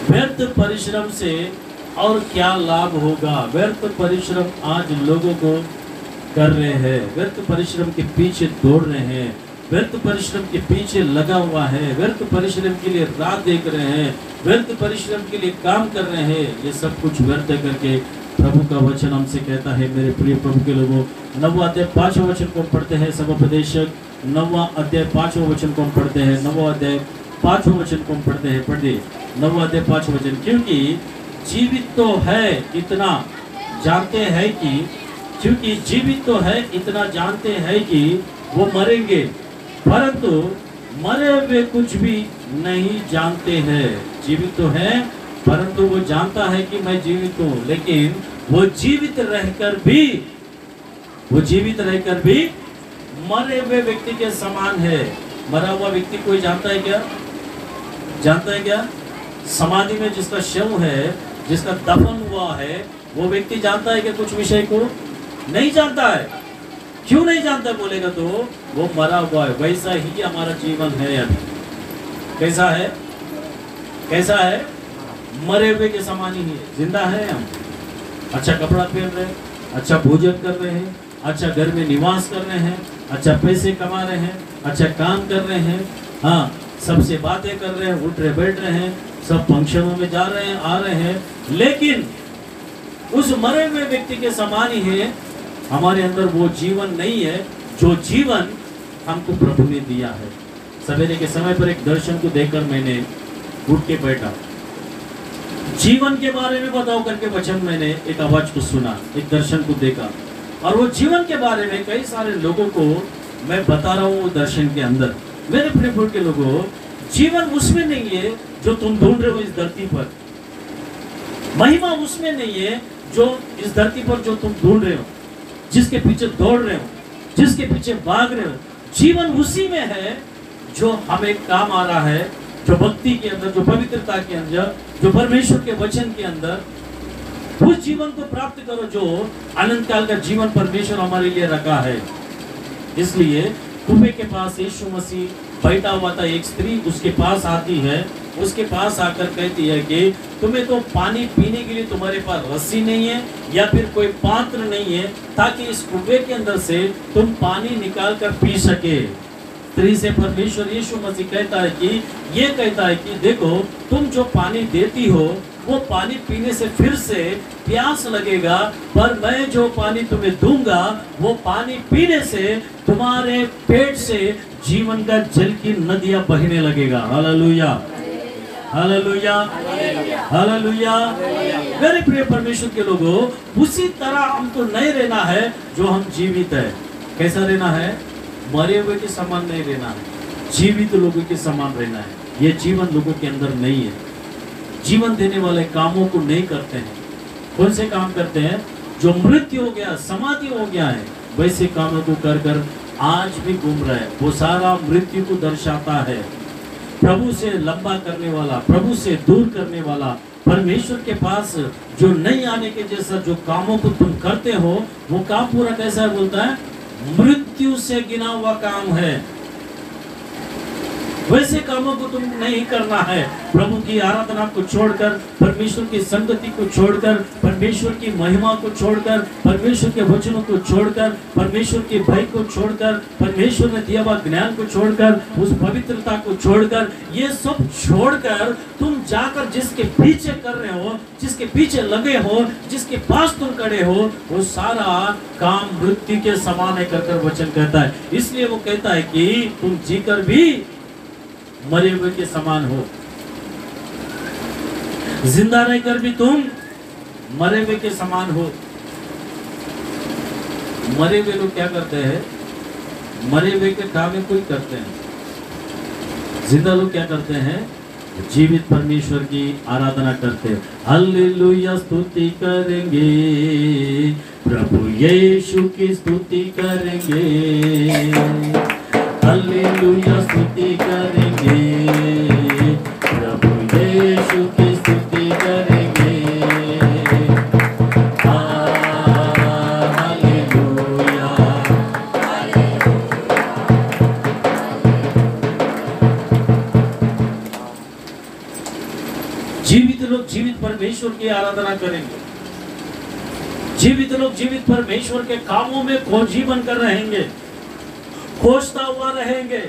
व्यर्थ परिश्रम से और क्या लाभ होगा। व्यर्थ परिश्रम आज लोगों को कर रहे हैं, व्यर्थ परिश्रम के पीछे दौड़ रहे हैं, व्यर्थ परिश्रम के पीछे लगा हुआ है, व्यर्थ परिश्रम के लिए राह देख रहे हैं, व्यर्थ परिश्रम के लिए काम कर रहे हैं। ये सब कुछ व्यर्थ करके प्रभु का वचन हमसे कहता है, मेरे प्रिय प्रभु के लोगों, 9वां अध्याय 5वां वचन को पढ़ते हैं। सभापदेशक 9वां अध्याय 5वां वचन को हम पढ़ते हैं। 9वां अध्याय 5वां वचन को हम पढ़ते हैं। पढ़िए 9वां अध्याय 5वां वचन। क्योंकि जीवित तो है इतना जानते हैं कि क्योंकि जीवित तो है इतना जानते हैं कि वो मरेंगे, परंतु मरे हुए कुछ भी नहीं जानते हैं। जीवित तो है परंतु वो जानता है कि मैं जीवित हूँ, लेकिन वो जीवित रहकर भी मरे हुए व्यक्ति के समान है। मरा हुआ व्यक्ति कोई जानता है क्या? जानता है क्या? समाधि में जिसका शव है, जिसका दफन हुआ है, वो व्यक्ति जानता है कि कुछ विषय को नहीं जानता है। क्यों नहीं जानता बोलेगा तो वो मरा हुआ है। वैसा ही हमारा जीवन है। अभी कैसा है? कैसा है? मरे हुए के समान ही है। जिंदा है हम, अच्छा कपड़ा पहन रहे हैं, अच्छा भोजन कर रहे हैं, अच्छा घर में निवास कर रहे हैं, अच्छा पैसे कमा रहे हैं, अच्छा काम कर रहे हैं, हाँ सबसे बातें कर रहे हैं, उठ रहे बैठ रहे हैं, सब फंक्शनों में जा रहे हैं, आ रहे हैं, लेकिन उस मरे हुए व्यक्ति के समान ही है। हमारे अंदर वो जीवन नहीं है जो जीवन हमको प्रभु ने दिया है। सवेरे के समय पर एक दर्शन को देखकर मैंने उठ के बैठा, जीवन के बारे में बताओ करके वचन मैंने एक आवाज को सुना, एक दर्शन को देखा, और वो जीवन के बारे में कई सारे लोगों को मैं बता रहा हूँ। वो दर्शन के अंदर मेरे प्रिय के लोगों, जीवन उसमें नहीं है जो तुम ढूंढ रहे हो इस धरती पर। महिमा उसमें नहीं है जो इस धरती पर जो तुम ढूंढ रहे हो, जिसके पीछे दौड़ रहे हो, जिसके पीछे भाग रहे हो। जीवन उसी में है जो हमें काम आ रहा है, जो भक्ति के अंदर, जो पवित्रता के अंदर, जो परमेश्वर के वचन के अंदर। उस जीवन को प्राप्त करो जो अनंत काल का जीवन परमेश्वर हमारे लिए रखा है। इसलिए कुएं के पास यीशु मसीह बैठा हुआ था। एक स्त्री उसके पास आती है, उसके पास आकर कहती है कि तुम्हें तो पानी पीने के लिए तुम्हारे पास रस्सी नहीं है या फिर कोई पात्र नहीं है ताकि इस कुएं के अंदर से तुम पानी निकाल कर पी सके। स्त्री से परमेश्वर यीशु मसीह कहता है कि देखो, तुम जो पानी देती हो वो पानी पीने से फिर से प्यास लगेगा, पर मैं जो पानी तुम्हें दूंगा वो पानी पीने से तुम्हारे पेट से जीवन का जल की नदियां बहने लगेगा। Hallelujah, hallelujah, hallelujah. मेरे प्रिय परमेश्वर के लोगों, उसी तरह हमको नहीं रहना है जो हम जीवित है। कैसा रहना है? मरे हुए के समान नहीं रहना है, जीवित लोगों के समान रहना है। ये जीवन लोगों के अंदर नहीं है। जीवन देने वाले कामों को नहीं करते हैं। कौन से काम करते हैं? जो मृत्यु हो गया, समाधि हो गया है, वैसे कामों को कर कर आज भी घूम रहा है। वो सारा मृत्यु को दर्शाता है। प्रभु से लंबा करने वाला, प्रभु से दूर करने वाला, परमेश्वर के पास जो नहीं आने के जैसा जो कामों को तुम करते हो, वो काम पूरा कैसा है? बोलता है मृत्यु से गिना हुआ काम है। वैसे कामों को तुम नहीं करना है। प्रभु की आराधना को छोड़कर, परमेश्वर की संगति को छोड़कर, परमेश्वर की महिमा को छोड़कर, परमेश्वर के वचनों को छोड़कर, परमेश्वर के भय को छोड़कर, परमेश्वर ने दिया हुआ ज्ञान को छोड़कर, उस पवित्रता को छोड़कर, ये सब छोड़कर तुम जाकर जिसके पीछे कर रहे हो, जिसके पीछे लगे हो, जिसके पास तुम खड़े हो, वो सारा काम मृत्यु के समान है कर वचन कहता है। इसलिए वो कहता है कि तुम जीकर भी मरे हुए के समान हो, जिंदा रहकर भी तुम मरे हुए के समान हो। मरे हुए लोग क्या करते हैं? मरे हुए के काम कोई करते हैं। जिंदा लोग क्या करते हैं? जीवित परमेश्वर की आराधना करते हैं। हालेलुया, स्तुति करेंगे, प्रभु यीशु की स्तुति करेंगे। हालेलुया, स्तुति करेंगे, प्रभु यीशु की स्तुति करेंगे। हालेलुया, जीवित लोग जीवित परमेश्वर की आराधना करेंगे। जीवित लोग जीवित परमेश्वर के कामों में खोजी बनकर रहेंगे, खोजता हुआ रहेंगे।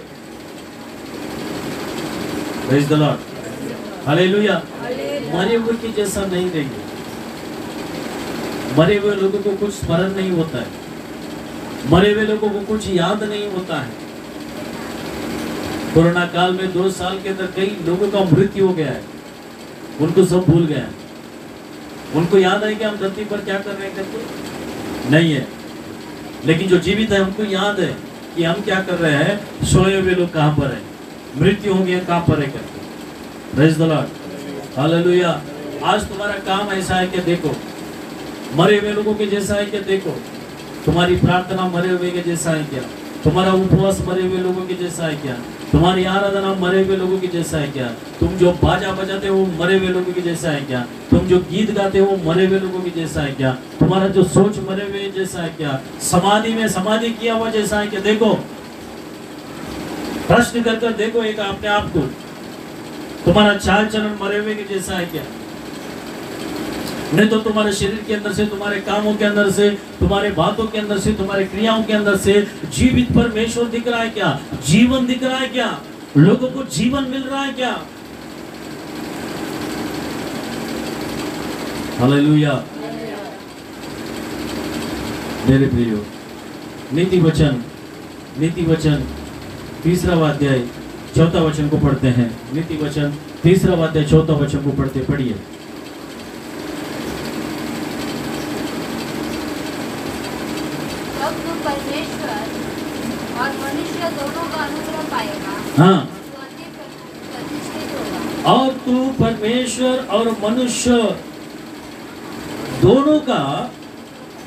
Praise the Lord, hallelujah. मरे हुए के जैसा नहीं रहेंगे। मरे हुए लोगों को कुछ स्मरण नहीं होता है, मरे हुए लोगों को कुछ याद नहीं होता है। कोरोना काल में 2 साल के अंदर कई लोगों का मृत्यु हो गया है, उनको सब भूल गया है। उनको याद है कि हम धरती पर क्या कर रहे हैं करके नहीं है, लेकिन जो जीवित है उनको याद है कि हम क्या कर रहे हैं। सोए हुए लोग कहाँ पर है, मृत्यु हो गया कहाँ पर है करके। Praise the Lord, hallelujah. आज तुम्हारा काम ऐसा है कि देखो, मरे हुए लोगों के जैसा है कि देखो, तुम्हारी प्रार्थना मरे हुए के जैसा है क्या, तुम्हारा उपवास मरे हुए लोगों के जैसा है क्या, तुम्हारी आराधना मरे हुए लोगों के जैसा है क्या, तुम जो बाजा बजाते हो वो मरे हुए लोगों के जैसा है क्या, तुम जो गीत गाते हो वो मरे हुए लोगों के जैसा है क्या, तुम्हारा जो सोच मरे हुए जैसा है क्या, समाधि में समाधि किया हुआ जैसा है क्या। देखो, प्रश्न कर देखो एक अपने आप को, तुम्हारा चाल चलन मरे हुए के जैसा है क्या। नहीं तो तुम्हारे शरीर के अंदर से, तुम्हारे कामों के अंदर से, तुम्हारे बातों के अंदर से, तुम्हारे क्रियाओं के अंदर से जीवित परमेश्वर दिख रहा है क्या, जीवन दिख रहा है क्या, लोगों को जीवन मिल रहा है क्या। हालेलुया। मेरे प्रियो, नीति वचन 3 अध्याय 4 वचन को पढ़ते हैं। नीति वचन 3 अध्याय 4 वचन को पढ़ते, पढ़िए। परमेश्वर और मनुष्य दोनों का अनुग्रह पाएगा। हाँ, तो अति प्रतिष्ठित होगा। और तू परमेश्वर और मनुष्य दोनों का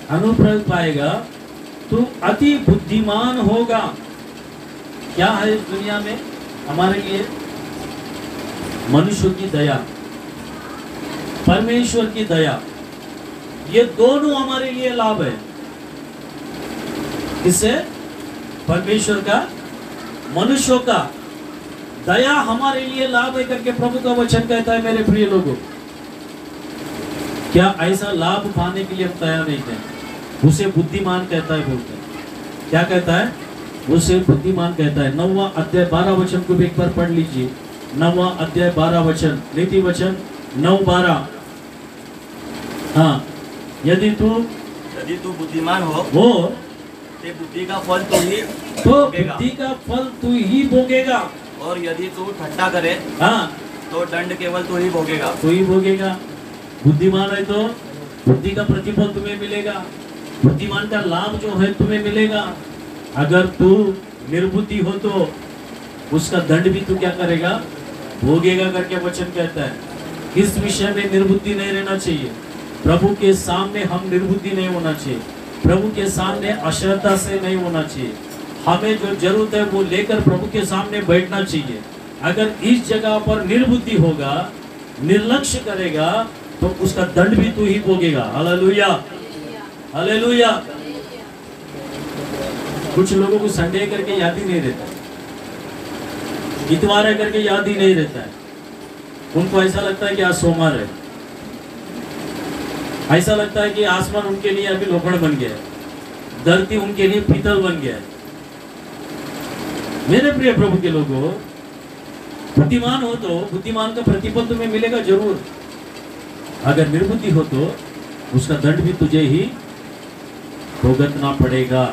अनुग्रह पाएगा, तू अति बुद्धिमान होगा। क्या है इस दुनिया में हमारे लिए? मनुष्य की दया, परमेश्वर की दया, ये दोनों हमारे लिए लाभ है। किससे? परमेश्वर का, मनुष्यों का। दया हमारे लिए लाभ है करके प्रभु का वचन कहता है। मेरे प्रिय लोगों, क्या ऐसा लाभ पाने के लिए हम तैयार नहीं थे? उसे बुद्धिमान कहता है, बोलते हैं। क्या कहता है? उसे बुद्धिमान कहता है। 9वां अध्याय 12 वचन को भी एक बार पढ़ लीजिए। 9वां अध्याय 12 वचन, नीति वचन 9:12। हाँ, यदि तू बुद्धिमान हो ते बुद्धि का फल तू ही तो भोगेगा। बुद्धि का फल तू ही भोगेगा। और यदि तू ठट्टा करे हाँ, तो दंड केवल तू ही भोगेगा। तू ही भोगेगा। बुद्धिमान है तो बुद्धि का प्रतिफल तुम्हें मिलेगा, बुद्धिमान का लाभ जो है तुम्हें मिलेगा। अगर तू निर्बुद्धि हो तो उसका दंड भी तू क्या करेगा? भोगेगा करके वचन कहता है। इस विषय में निर्बुद्धि नहीं रहना चाहिए। प्रभु के सामने हम निर्बुद्धि नहीं होना चाहिए। प्रभु के सामने अश्रद्धा से नहीं होना चाहिए। हमें जो जरूरत है वो लेकर प्रभु के सामने बैठना चाहिए। अगर इस जगह पर निर्बुद्धि होगा, निर्लक्ष्य करेगा, तो उसका दंड भी तू ही भोगेगा। Hallelujah, hallelujah. कुछ लोगों को संडे करके याद ही नहीं रहता, इतवार है करके याद ही नहीं रहता है। उनको ऐसा लगता है कि आज सोमवार है, ऐसा लगता है कि आसमान उनके लिए अभी लोखंड बन गया है, धरती उनके लिए पीतल बन गया है। मेरे प्रिय प्रभु के लोगों, बुद्धिमान हो तो बुद्धिमान का प्रतिफल तुम्हें मिलेगा जरूर। अगर निर्बुद्धि हो तो उसका दंड भी तुझे ही भुगतना पड़ेगा।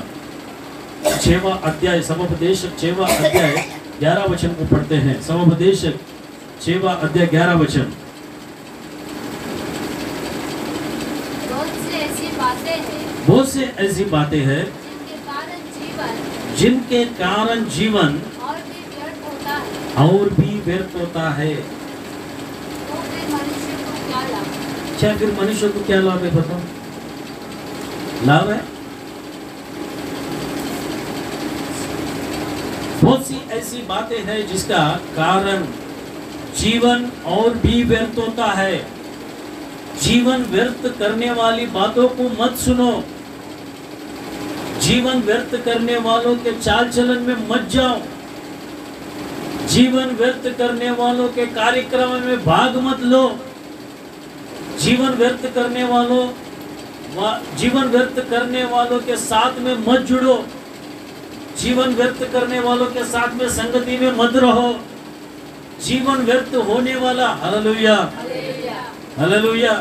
6वां अध्याय समोपदेशक 6वां अध्याय 11 वचन को पढ़ते हैं। समोपदेशक 6वां अध्याय 11 वचन। बहुत से ऐसी बातें हैं जिनके कारण जीवन और भी व्यर्थ होता है। क्या फिर मनुष्य को क्या लाभ है? बताओ, लाभ है? बहुत सी ऐसी बातें हैं जिसका कारण जीवन और भी व्यर्थ होता है। जीवन व्यर्थ करने वाली बातों को मत सुनो। जीवन व्यर्थ करने वालों के चाल चलन में मत जाओ। जीवन व्यर्थ करने वालों के कार्यक्रम में भाग मत लो। जीवन व्यर्थ करने वालों के साथ में मत जुड़ो। जीवन व्यर्थ करने वालों के साथ में संगति में मत रहो। जीवन व्यर्थ होने वाला, हालेलुया हालेलुया।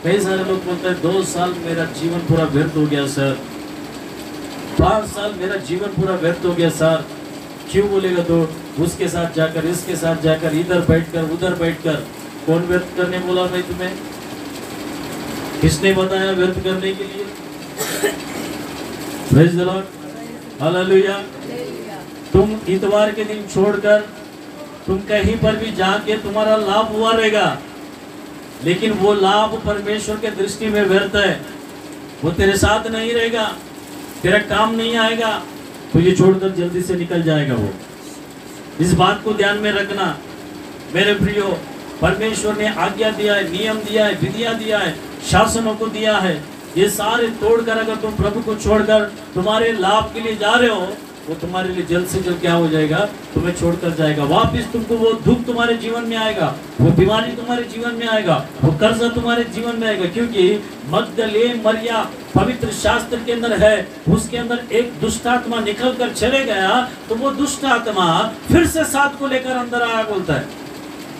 कई सारे लोग बोलते हैं 2 साल मेरा जीवन पूरा व्यर्थ हो गया सर, 5 साल मेरा जीवन पूरा व्यर्थ हो गया सर। क्यों बोलेगा? तो उसके साथ जाकर, इसके साथ जाकर, इधर बैठकर, उधर बैठकर। कौन व्यर्थ करने बोला भाई तुम्हें? किसने बताया व्यर्थ करने के लिए? Praise the Lord, hallelujah. तुम इतवार के दिन छोड़कर तुम कहीं पर भी जाके तुम्हारा लाभ हुआ रहेगा, लेकिन वो लाभ परमेश्वर के दृष्टि में व्यर्थ है। वो तेरे साथ नहीं रहेगा, तेरा काम नहीं आएगा, तो ये छोड़कर जल्दी से निकल जाएगा वो। इस बात को ध्यान में रखना मेरे प्रियो। परमेश्वर ने आज्ञा दिया है, नियम दिया है, विधियां दिया है, शासनों को दिया है। ये सारे तोड़कर अगर तुम प्रभु को छोड़कर तुम्हारे लाभ के लिए जा रहे हो, वो तुम्हारे लिए जल्द से जल्द क्या हो जाएगा? तुम्हें छोड़कर जाएगा। वापिस तुमको वो दुख तुम्हारे जीवन में आएगा, वो बीमारी तुम्हारे जीवन में आएगा, वो कर्जा तुम्हारे जीवन में आएगा। क्योंकि मगदलेन मरिया पवित्र शास्त्र के अंदर है, उसके अंदर एक दुष्ट आत्मा निकल कर चले गया, तो वो दुष्ट आत्मा फिर से 7 को लेकर अंदर आया बोलता है।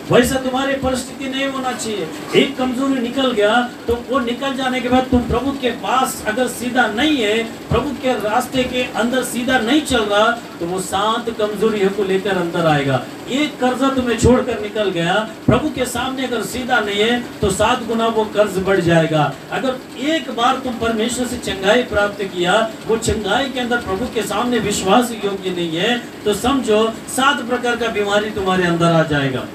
वैसा तुम्हारी परिस्थिति नहीं होना चाहिए। एक कमजोरी निकल गया तो वो निकल जाने के बाद तुम प्रभु के पास अगर सीधा नहीं है, प्रभु के रास्ते के अंदर सीधा नहीं चल रहा, तो वो 7 कमजोरियों को लेकर अंदर आएगा। एक कर्जा तुम्हें छोड़कर निकल गया, प्रभु के सामने अगर सीधा नहीं है तो 7 गुना वो कर्ज बढ़ जाएगा। अगर एक बार तुम परमेश्वर से चंगाई प्राप्त किया, वो चंगाई के अंदर प्रभु के सामने विश्वास योग्य नहीं है, तो समझो 7 प्रकार का बीमारी तुम्हारे अंदर आ जाएगा।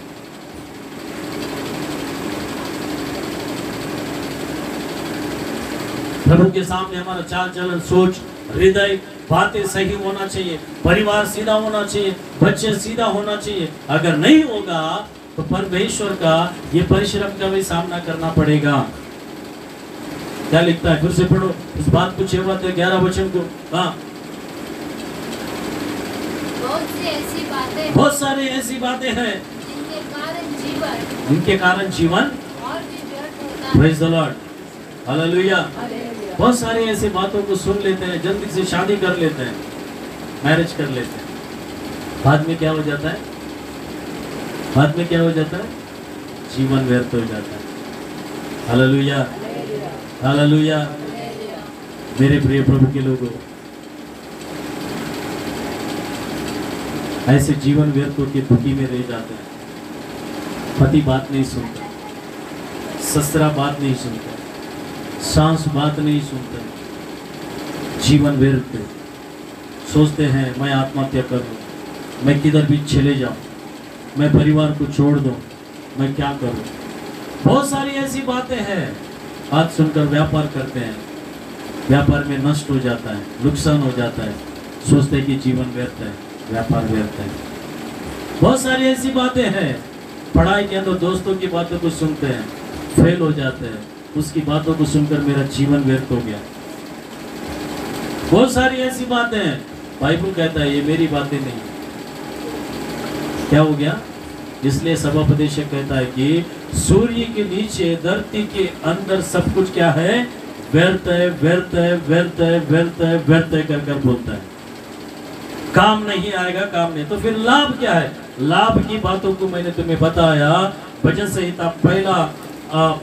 प्रभु के सामने हमारा चाल चलन, सोच, हृदय, बातें सही होना चाहिए, परिवार सीधा होना चाहिए, बच्चे सीधा होना चाहिए। अगर नहीं होगा तो परमेश्वर का ये परिश्रम का भी सामना करना पड़ेगा। क्या लिखता है? फिर से पढ़ो इस बात को, 6-11 वचन को। हाँ, बहुत सारी ऐसी बातें हैं जिनके कारण जीवन प्रेज़ द लॉर्ड, हालेलुया। बहुत सारी ऐसी बातों को सुन लेते हैं, जल्दी से शादी कर लेते हैं, मैरिज कर लेते हैं, बाद में क्या हो जाता है? बाद में क्या हो जाता है? जीवन व्यर्थ हो जाता है। Hallelujah hallelujah. मेरे प्रिय प्रभु के लोगों, ऐसे जीवन व्यर्थ होकर दुखी में रह जाते हैं। पति बात नहीं सुनता, ससुरा बात नहीं सुनता, सास बात नहीं सुनते, जीवन व्यर्थ। सोचते हैं मैं आत्महत्या कर लूं, मैं किधर भी चले जाऊं, मैं परिवार को छोड़ दूं, मैं क्या करूं। बहुत सारी ऐसी बातें हैं। बात सुनकर व्यापार करते हैं, व्यापार में नष्ट हो जाता है, नुकसान हो जाता है, सोचते हैं कि जीवन व्यर्थ है, व्यापार व्यर्थ है। बहुत सारी ऐसी बातें हैं। पढ़ाई के अंदर दोस्तों की बातों को सुनते हैं, फेल हो जाते हैं, उसकी बातों को सुनकर मेरा जीवन व्यर्थ हो गया। बहुत सारी ऐसी बातें हैं, बाइबल कहता है ये मेरी बातें नहीं। क्या हो गया? इसलिए सभापदेशक कहता है कि सूर्य के नीचे, धरती के अंदर सब कुछ क्या है? व्यर्थ है, व्यर्थ है, व्यर्थ है, व्यर्थ है, व्यर्थ है कर बोलता है। काम नहीं आएगा, काम नहीं। तो फिर लाभ क्या है? लाभ की बातों को मैंने तुम्हें बताया। वचन संहिता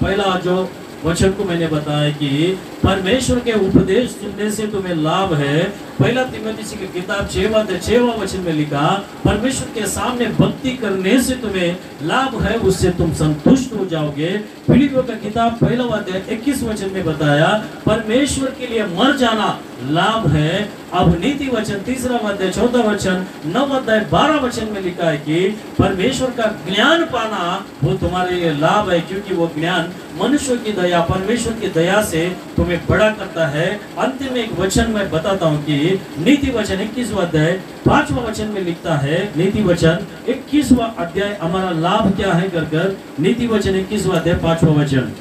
पहला जो वचन को मैंने बताया कि परमेश्वर के उपदेश सुनने से तुम्हें लाभ है। 1 तीमुथियुस की किताब 6वां वचन में लिखा, परमेश्वर के सामने भक्ति करने से तुम्हें लाभ है, उससे तुम संतुष्ट हो जाओगे। फिलिपियों का किताब 1 अध्याय 21 वचन में बताया, परमेश्वर के लिए मर जाना लाभ है। अब नीति वचन 3 अध्याय 14 वचन, 9 अध्याय 12 वचन में लिखा है कि परमेश्वर का ज्ञान पाना वो तुम्हारे लिए लाभ है, क्योंकि वो ज्ञान मनुष्य की दया, परमेश्वर की दया से तुम्हें बड़ा करता है। अंतिम एक वचन मैं बताता हूँ कि नीति वचन 21वां अध्याय 5वां वचन में लिखता है, नीति वचन 21वां अध्याय हमारा लाभ क्या है कर नीति वचन 21वां अध्याय 5वां वचन।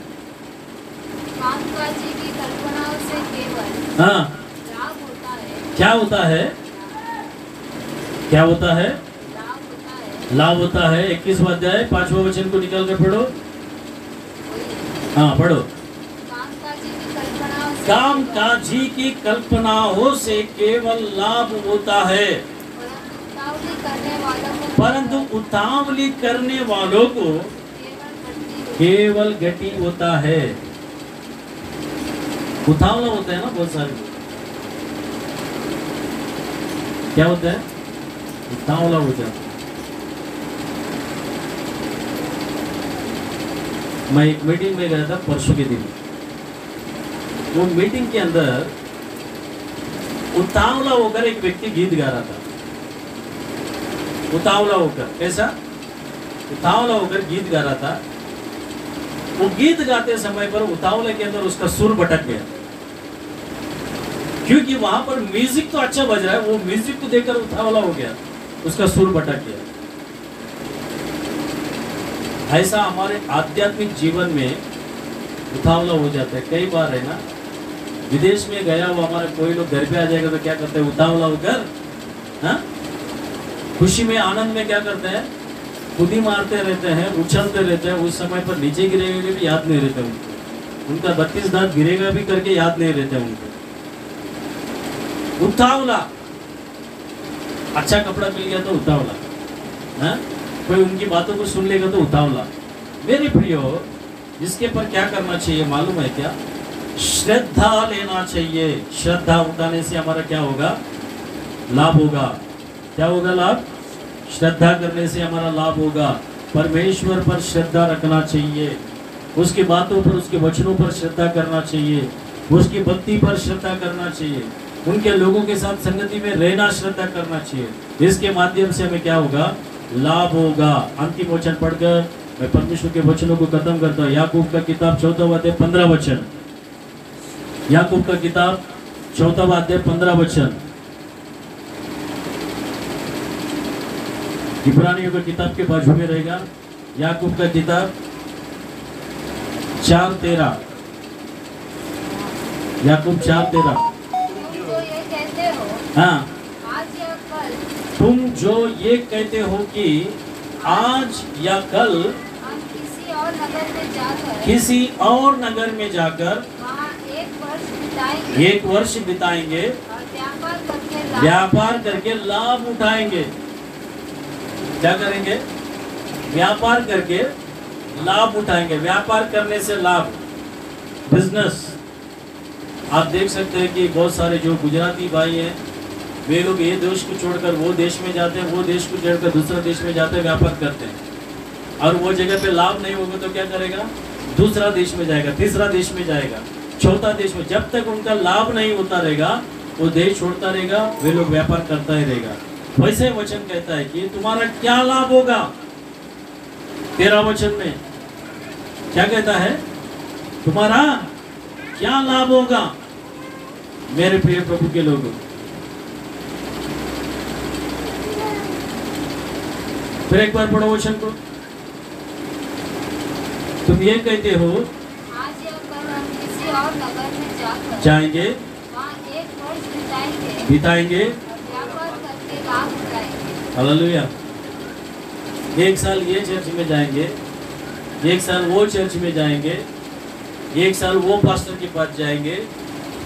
हाँ, क्या होता है? क्या होता है? लाभ होता है। 21वां अध्याय 5वां वचन को निकाल कर पढ़ो। हाँ पढ़ो। कामकाजी की कल्पनाओं से कामकाजी की कल्पनाओं से केवल लाभ होता है, परंतु उतावली करने वालों परंतु उतावली करने वालों को को केवल घटी केवल घटी होता है। उतावला होता है ना बहुत सारे लोग। क्या होता है? उतावला हो जाता। मैं एक मीटिंग में गया था परसों के दिन। वो मीटिंग के अंदर उतावला होकर एक व्यक्ति गीत गा रहा था। उतावला होकर, कैसा? उतावला होकर गीत गा रहा था। वो गीत गाते समय पर उतावले के अंदर उसका सुर भटक गया, क्योंकि वहां पर म्यूजिक तो अच्छा बज रहा है, वो म्यूजिक को देखकर उतावला हो गया, उसका सुर भटक गया। ऐसा हमारे आध्यात्मिक जीवन में उतावला हो जाता है। कई बार है ना, विदेश में गया हुआ हमारे कोई लोग घर पे आ जाएगा तो क्या करते हैं? उतावला होकर, हाँ, खुशी में आनंद में क्या करते हैं? खुदी मारते रहते हैं, उछलते रहते हैं। उस समय पर नीचे गिरेगा भी याद नहीं रहता उनको, उनका 32 दांत गिरेगा भी करके याद नहीं रहते उनको। उतावला, अच्छा कपड़ा मिल गया तो उतावला, हाँ? कोई उनकी बातों को सुन लेगा तो उतावला। मेरे प्रियो, इसके पर क्या करना चाहिए मालूम है क्या? श्रद्धा लेना चाहिए। श्रद्धा उठाने से हमारा क्या होगा? लाभ होगा। क्या होगा लाभ? श्रद्धा करने से हमारा लाभ होगा। परमेश्वर पर श्रद्धा रखना चाहिए, उसकी बातों पर, उसके वचनों पर श्रद्धा करना चाहिए, उसकी भक्ति पर श्रद्धा करना चाहिए, उनके लोगों के साथ संगति में रहना श्रद्धा करना चाहिए। इसके माध्यम से हमें क्या होगा? लाभ होगा। अंतिम वचन पढ़कर मैं परमेश्वर के वचनों को खत्म करता हूँ। याकूब का किताब 4वां अध्याय 15 वचन। याकूब का किताब 4वां अध्याय 15 वचन। इब्रानियों का किताब के बाजू में रहेगा। याकूब का किताब 4:13। याकूब 4:13। तुम जो ये कहते हो हाँ, आज या कल तुम जो ये कहते हो कि आज या कल हम किसी और नगर में जाकर किसी और नगर में जाकर वहाँ 1 वर्ष बिताएंगे 1 वर्ष बिताएंगे और व्यापार करके लाभ उठाएंगे। क्या करेंगे? व्यापार करके लाभ उठाएंगे। व्यापार करने से लाभ, बिजनेस। आप देख सकते हैं कि बहुत सारे जो गुजराती भाई हैं, वे लोग ये देश को छोड़कर वो देश में जाते हैं, वो देश को छोड़कर दूसरा देश में जाते हैं, व्यापार करते हैं। और वो जगह पे लाभ नहीं होगा तो क्या करेगा? दूसरा देश में जाएगा, तीसरा देश में जाएगा, चौथा देश में। जब तक उनका लाभ नहीं होता रहेगा वो देश छोड़ता रहेगा, वे लोग व्यापार करता ही रहेगा। वैसे वचन कहता है कि तुम्हारा क्या लाभ होगा? 13 वचन में क्या कहता है? तुम्हारा क्या लाभ होगा? मेरे प्रिय प्रभु के लोगों, फिर एक बार पढ़ो वचन को। तुम ये कहते हो आज या कल हम किसी और नगर में जाकर जाएंगे, वहाँ 1 वर्ष बिताएंगे बिताएंगे, और व्यापार करके लाभ उठाएंगे। हालेलुया। 1 साल ये चर्च में जाएंगे, 1 साल वो चर्च में जाएंगे, 1 साल वो पास्टर के पास जाएंगे,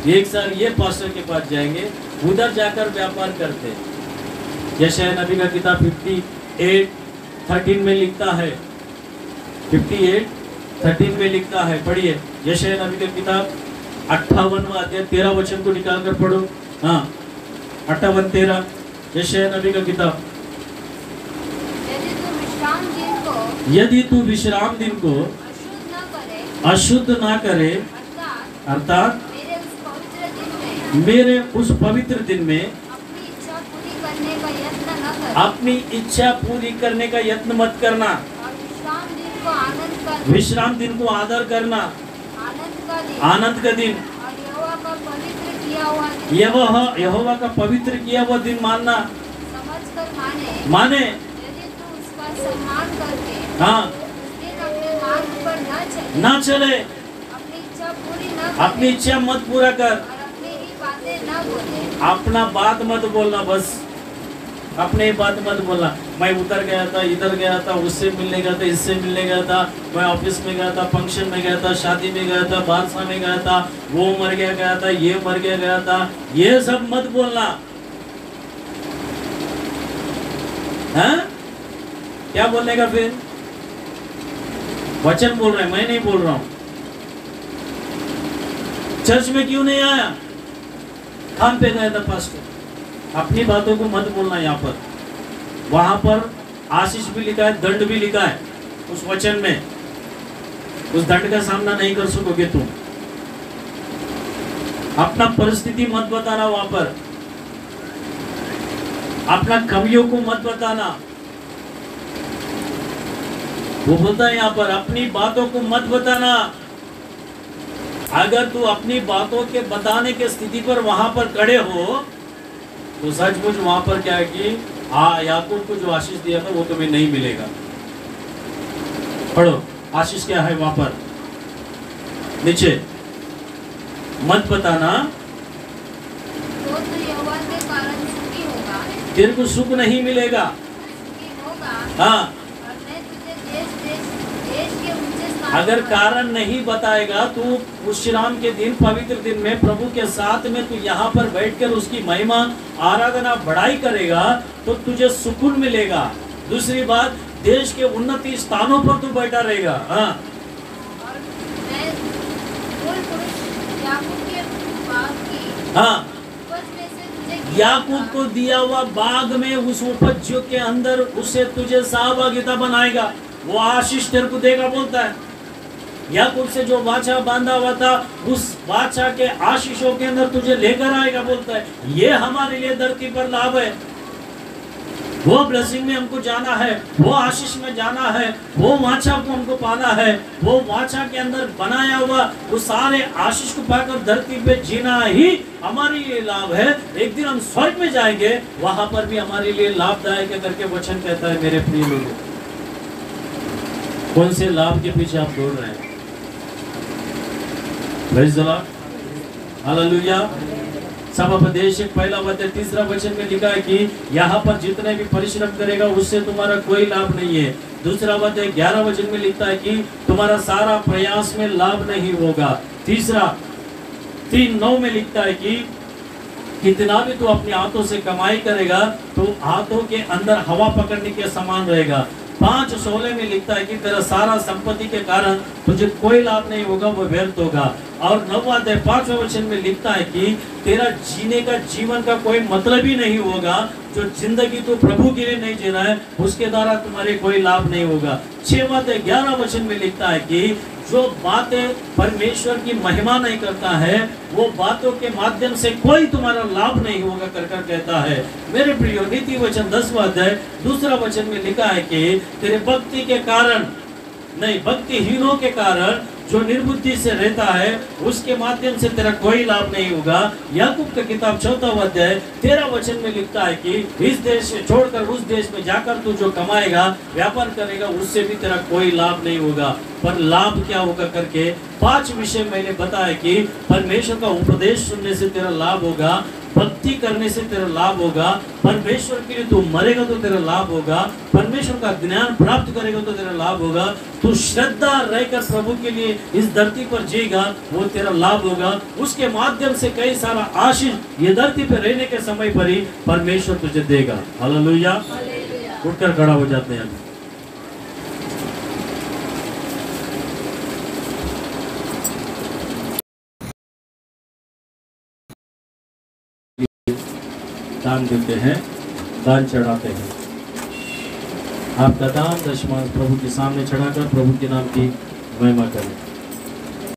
1 साल ये पास्टर के पास जाएंगे, उधर जाकर व्यापार करते। यशायाह नबी का किताब 58:13 में लिखता है, 58:13 में लिखता है। पढ़िए यशायाह नबी का किताब 58वां अध्याय 13 वचन को निकाल कर पढ़ो। हाँ, 58:13 यशायाह नबी का किताब। यदि तू विश्राम दिन को अशुद्ध ना करे, अर्थात मेरे उस पवित्र दिन में अपनी इच्छा पूरी करने का यत्न मत करना। विश्राम दिन को आदर करना, आनंद का दिन, यहोवा का पवित्र किया हुआ दिन मानना, माने। हाँ, ना चले, अपनी इच्छा मत पूरा कर, अपना बात मत बोलना। बस अपने ही बात मत बोलना। मैं उधर गया था, इधर गया था, उससे मिलने गया था, इससे मिलने गया था, मैं ऑफिस में गया था, फंक्शन में गया था, शादी में गया था, बादशाह में गया था, वो मर गया था, ये मर गया था, ये सब मत बोलना। हाँ? क्या बोलने का फिर? वचन बोल रहे हैं, मैं नहीं बोल रहा हूं। चर्च में क्यों नहीं आया? काम पे गया था पास्टर। अपनी बातों को मत बोलना। यहाँ पर वहां पर आशीष भी लिखा है, दंड भी लिखा है उस वचन में। उस दंड का सामना नहीं कर सकोगे तुम। अपना परिस्थिति मत बताना वहां पर, अपना कमियों को मत बताना। वो बोलता है यहाँ पर अपनी बातों को मत बताना। अगर तू अपनी बातों के बताने के स्थिति पर वहां पर खड़े हो तो सचमुच वहां पर क्या है कि याकूब को जो आशीष दिया था वो तुम्हें नहीं मिलेगा। पढ़ो आशीष क्या है वहां पर नीचे। मत बताना तो यहोवा के कारण सुखी होगा, तेरे को सुख नहीं मिलेगा। सुखी होगा, हाँ, और मैं तुझे देश के ऊंचे स्थान अगर पर कारण नहीं बताएगा तू उस विश्राम के दिन, पवित्र दिन में प्रभु के साथ में तू यहाँ पर बैठकर उसकी महिमा आराधना बढ़ाई करेगा तो तुझे सुकून मिलेगा। दूसरी बात, देश के उन्नति स्थानों पर तू बैठा रहेगा। हाँ, और मैं मूल पुरुष याकूब के बाग की हाँ, उपज में से तुझे याकूब को दिया हुआ बाग में उस उपज के अंदर उसे तुझे सहभागिता बनाएगा। वो आशीष तेरे को देगा बोलता है। याकूब से जो वाचा बांधा हुआ था उस वाचा के आशीषों के अंदर तुझे लेकर आएगा बोलता है। ये हमारे लिए धरती पर लाभ है। वो ब्लेसिंग में हमको जाना है, वो आशीष में जाना है, वो वाचा को हमको पाना है। वो वाचा के अंदर बनाया हुआ वो सारे आशीष को पाकर धरती पे जीना ही हमारे लिए लाभ है। एक दिन हम स्वर्ग में जाएंगे, वहां पर भी हमारे लिए लाभदायक है करके वचन कहता है। मेरे प्रिय लोगों, कौन से लाभ के पीछे आप दौड़ रहे हैं? Praise the Lord, hallelujah. सब उपदेश पहला अध्याय 3 वचन में लिखा है कि यहाँ पर जितने भी परिश्रम करेगा उससे तुम्हारा कोई लाभ नहीं है। दूसरा अध्याय 11 वचन में लिखता है कि तुम्हारा सारा प्रयास में लाभ नहीं होगा। तीसरा 3:9 में लिखता है कि कितना भी तू अपने हाथों से कमाई करेगा तो हाथों के अंदर हवा पकड़ने के समान रहेगा। 5:16 में लिखता है कि तेरा सारा संपत्ति के कारण तुझे कोई लाभ नहीं होगा, वो व्यर्थ होगा। और 9 अध्याय 5वें वचन में लिखता है कि तेरा जीने का जीवन का कोई मतलब ही नहीं होगा। जो जिंदगी तू प्रभु के लिए नहीं जीना है उसके द्वारा तुम्हारे कोई लाभ नहीं होगा। 6वां अध्याय 11 वचन में लिखता है कि जो बातें परमेश्वर की महिमा नहीं करता है वो बातों के माध्यम से कोई तुम्हारा लाभ नहीं होगा कर कहता है। मेरे प्रियो, नीति वचन 10वां अध्याय 2 वचन में लिखा है कि तेरे भक्ति के कारण नहीं, भक्तिहीनों के कारण जो निर्बुद्धि से रहता है उसके माध्यम से तेरा कोई लाभ नहीं होगा। याकूब का किताब 4वां अध्याय 13 वचन में लिखता है कि इस देश से छोड़कर उस देश में जाकर तू जो कमाएगा, व्यापार करेगा, उससे भी तेरा कोई लाभ नहीं होगा। पर लाभ क्या होगा करके 5 विषय मैंने बताया कि परमेश्वर का उपदेश सुनने से तेरा लाभ होगा, भक्ति करने से तेरा लाभ होगा, परमेश्वर के लिए तू मरेगा तो तेरा लाभ होगा, परमेश्वर का ज्ञान प्राप्त करेगा तो तेरा लाभ होगा, तू श्रद्धा रहकर प्रभु के लिए इस धरती पर जिएगा वो तेरा लाभ होगा। उसके माध्यम से कई सारा आशीष ये धरती पर रहने के समय पर ही परमेश्वर तुझे देगा। हालेलुया। उठकर खड़ा हो जाते हैं। दान देते हैं, दान चढ़ाते हैं। आपका दान दशमांश प्रभु के सामने चढ़ाकर प्रभु के नाम की महिमा करें।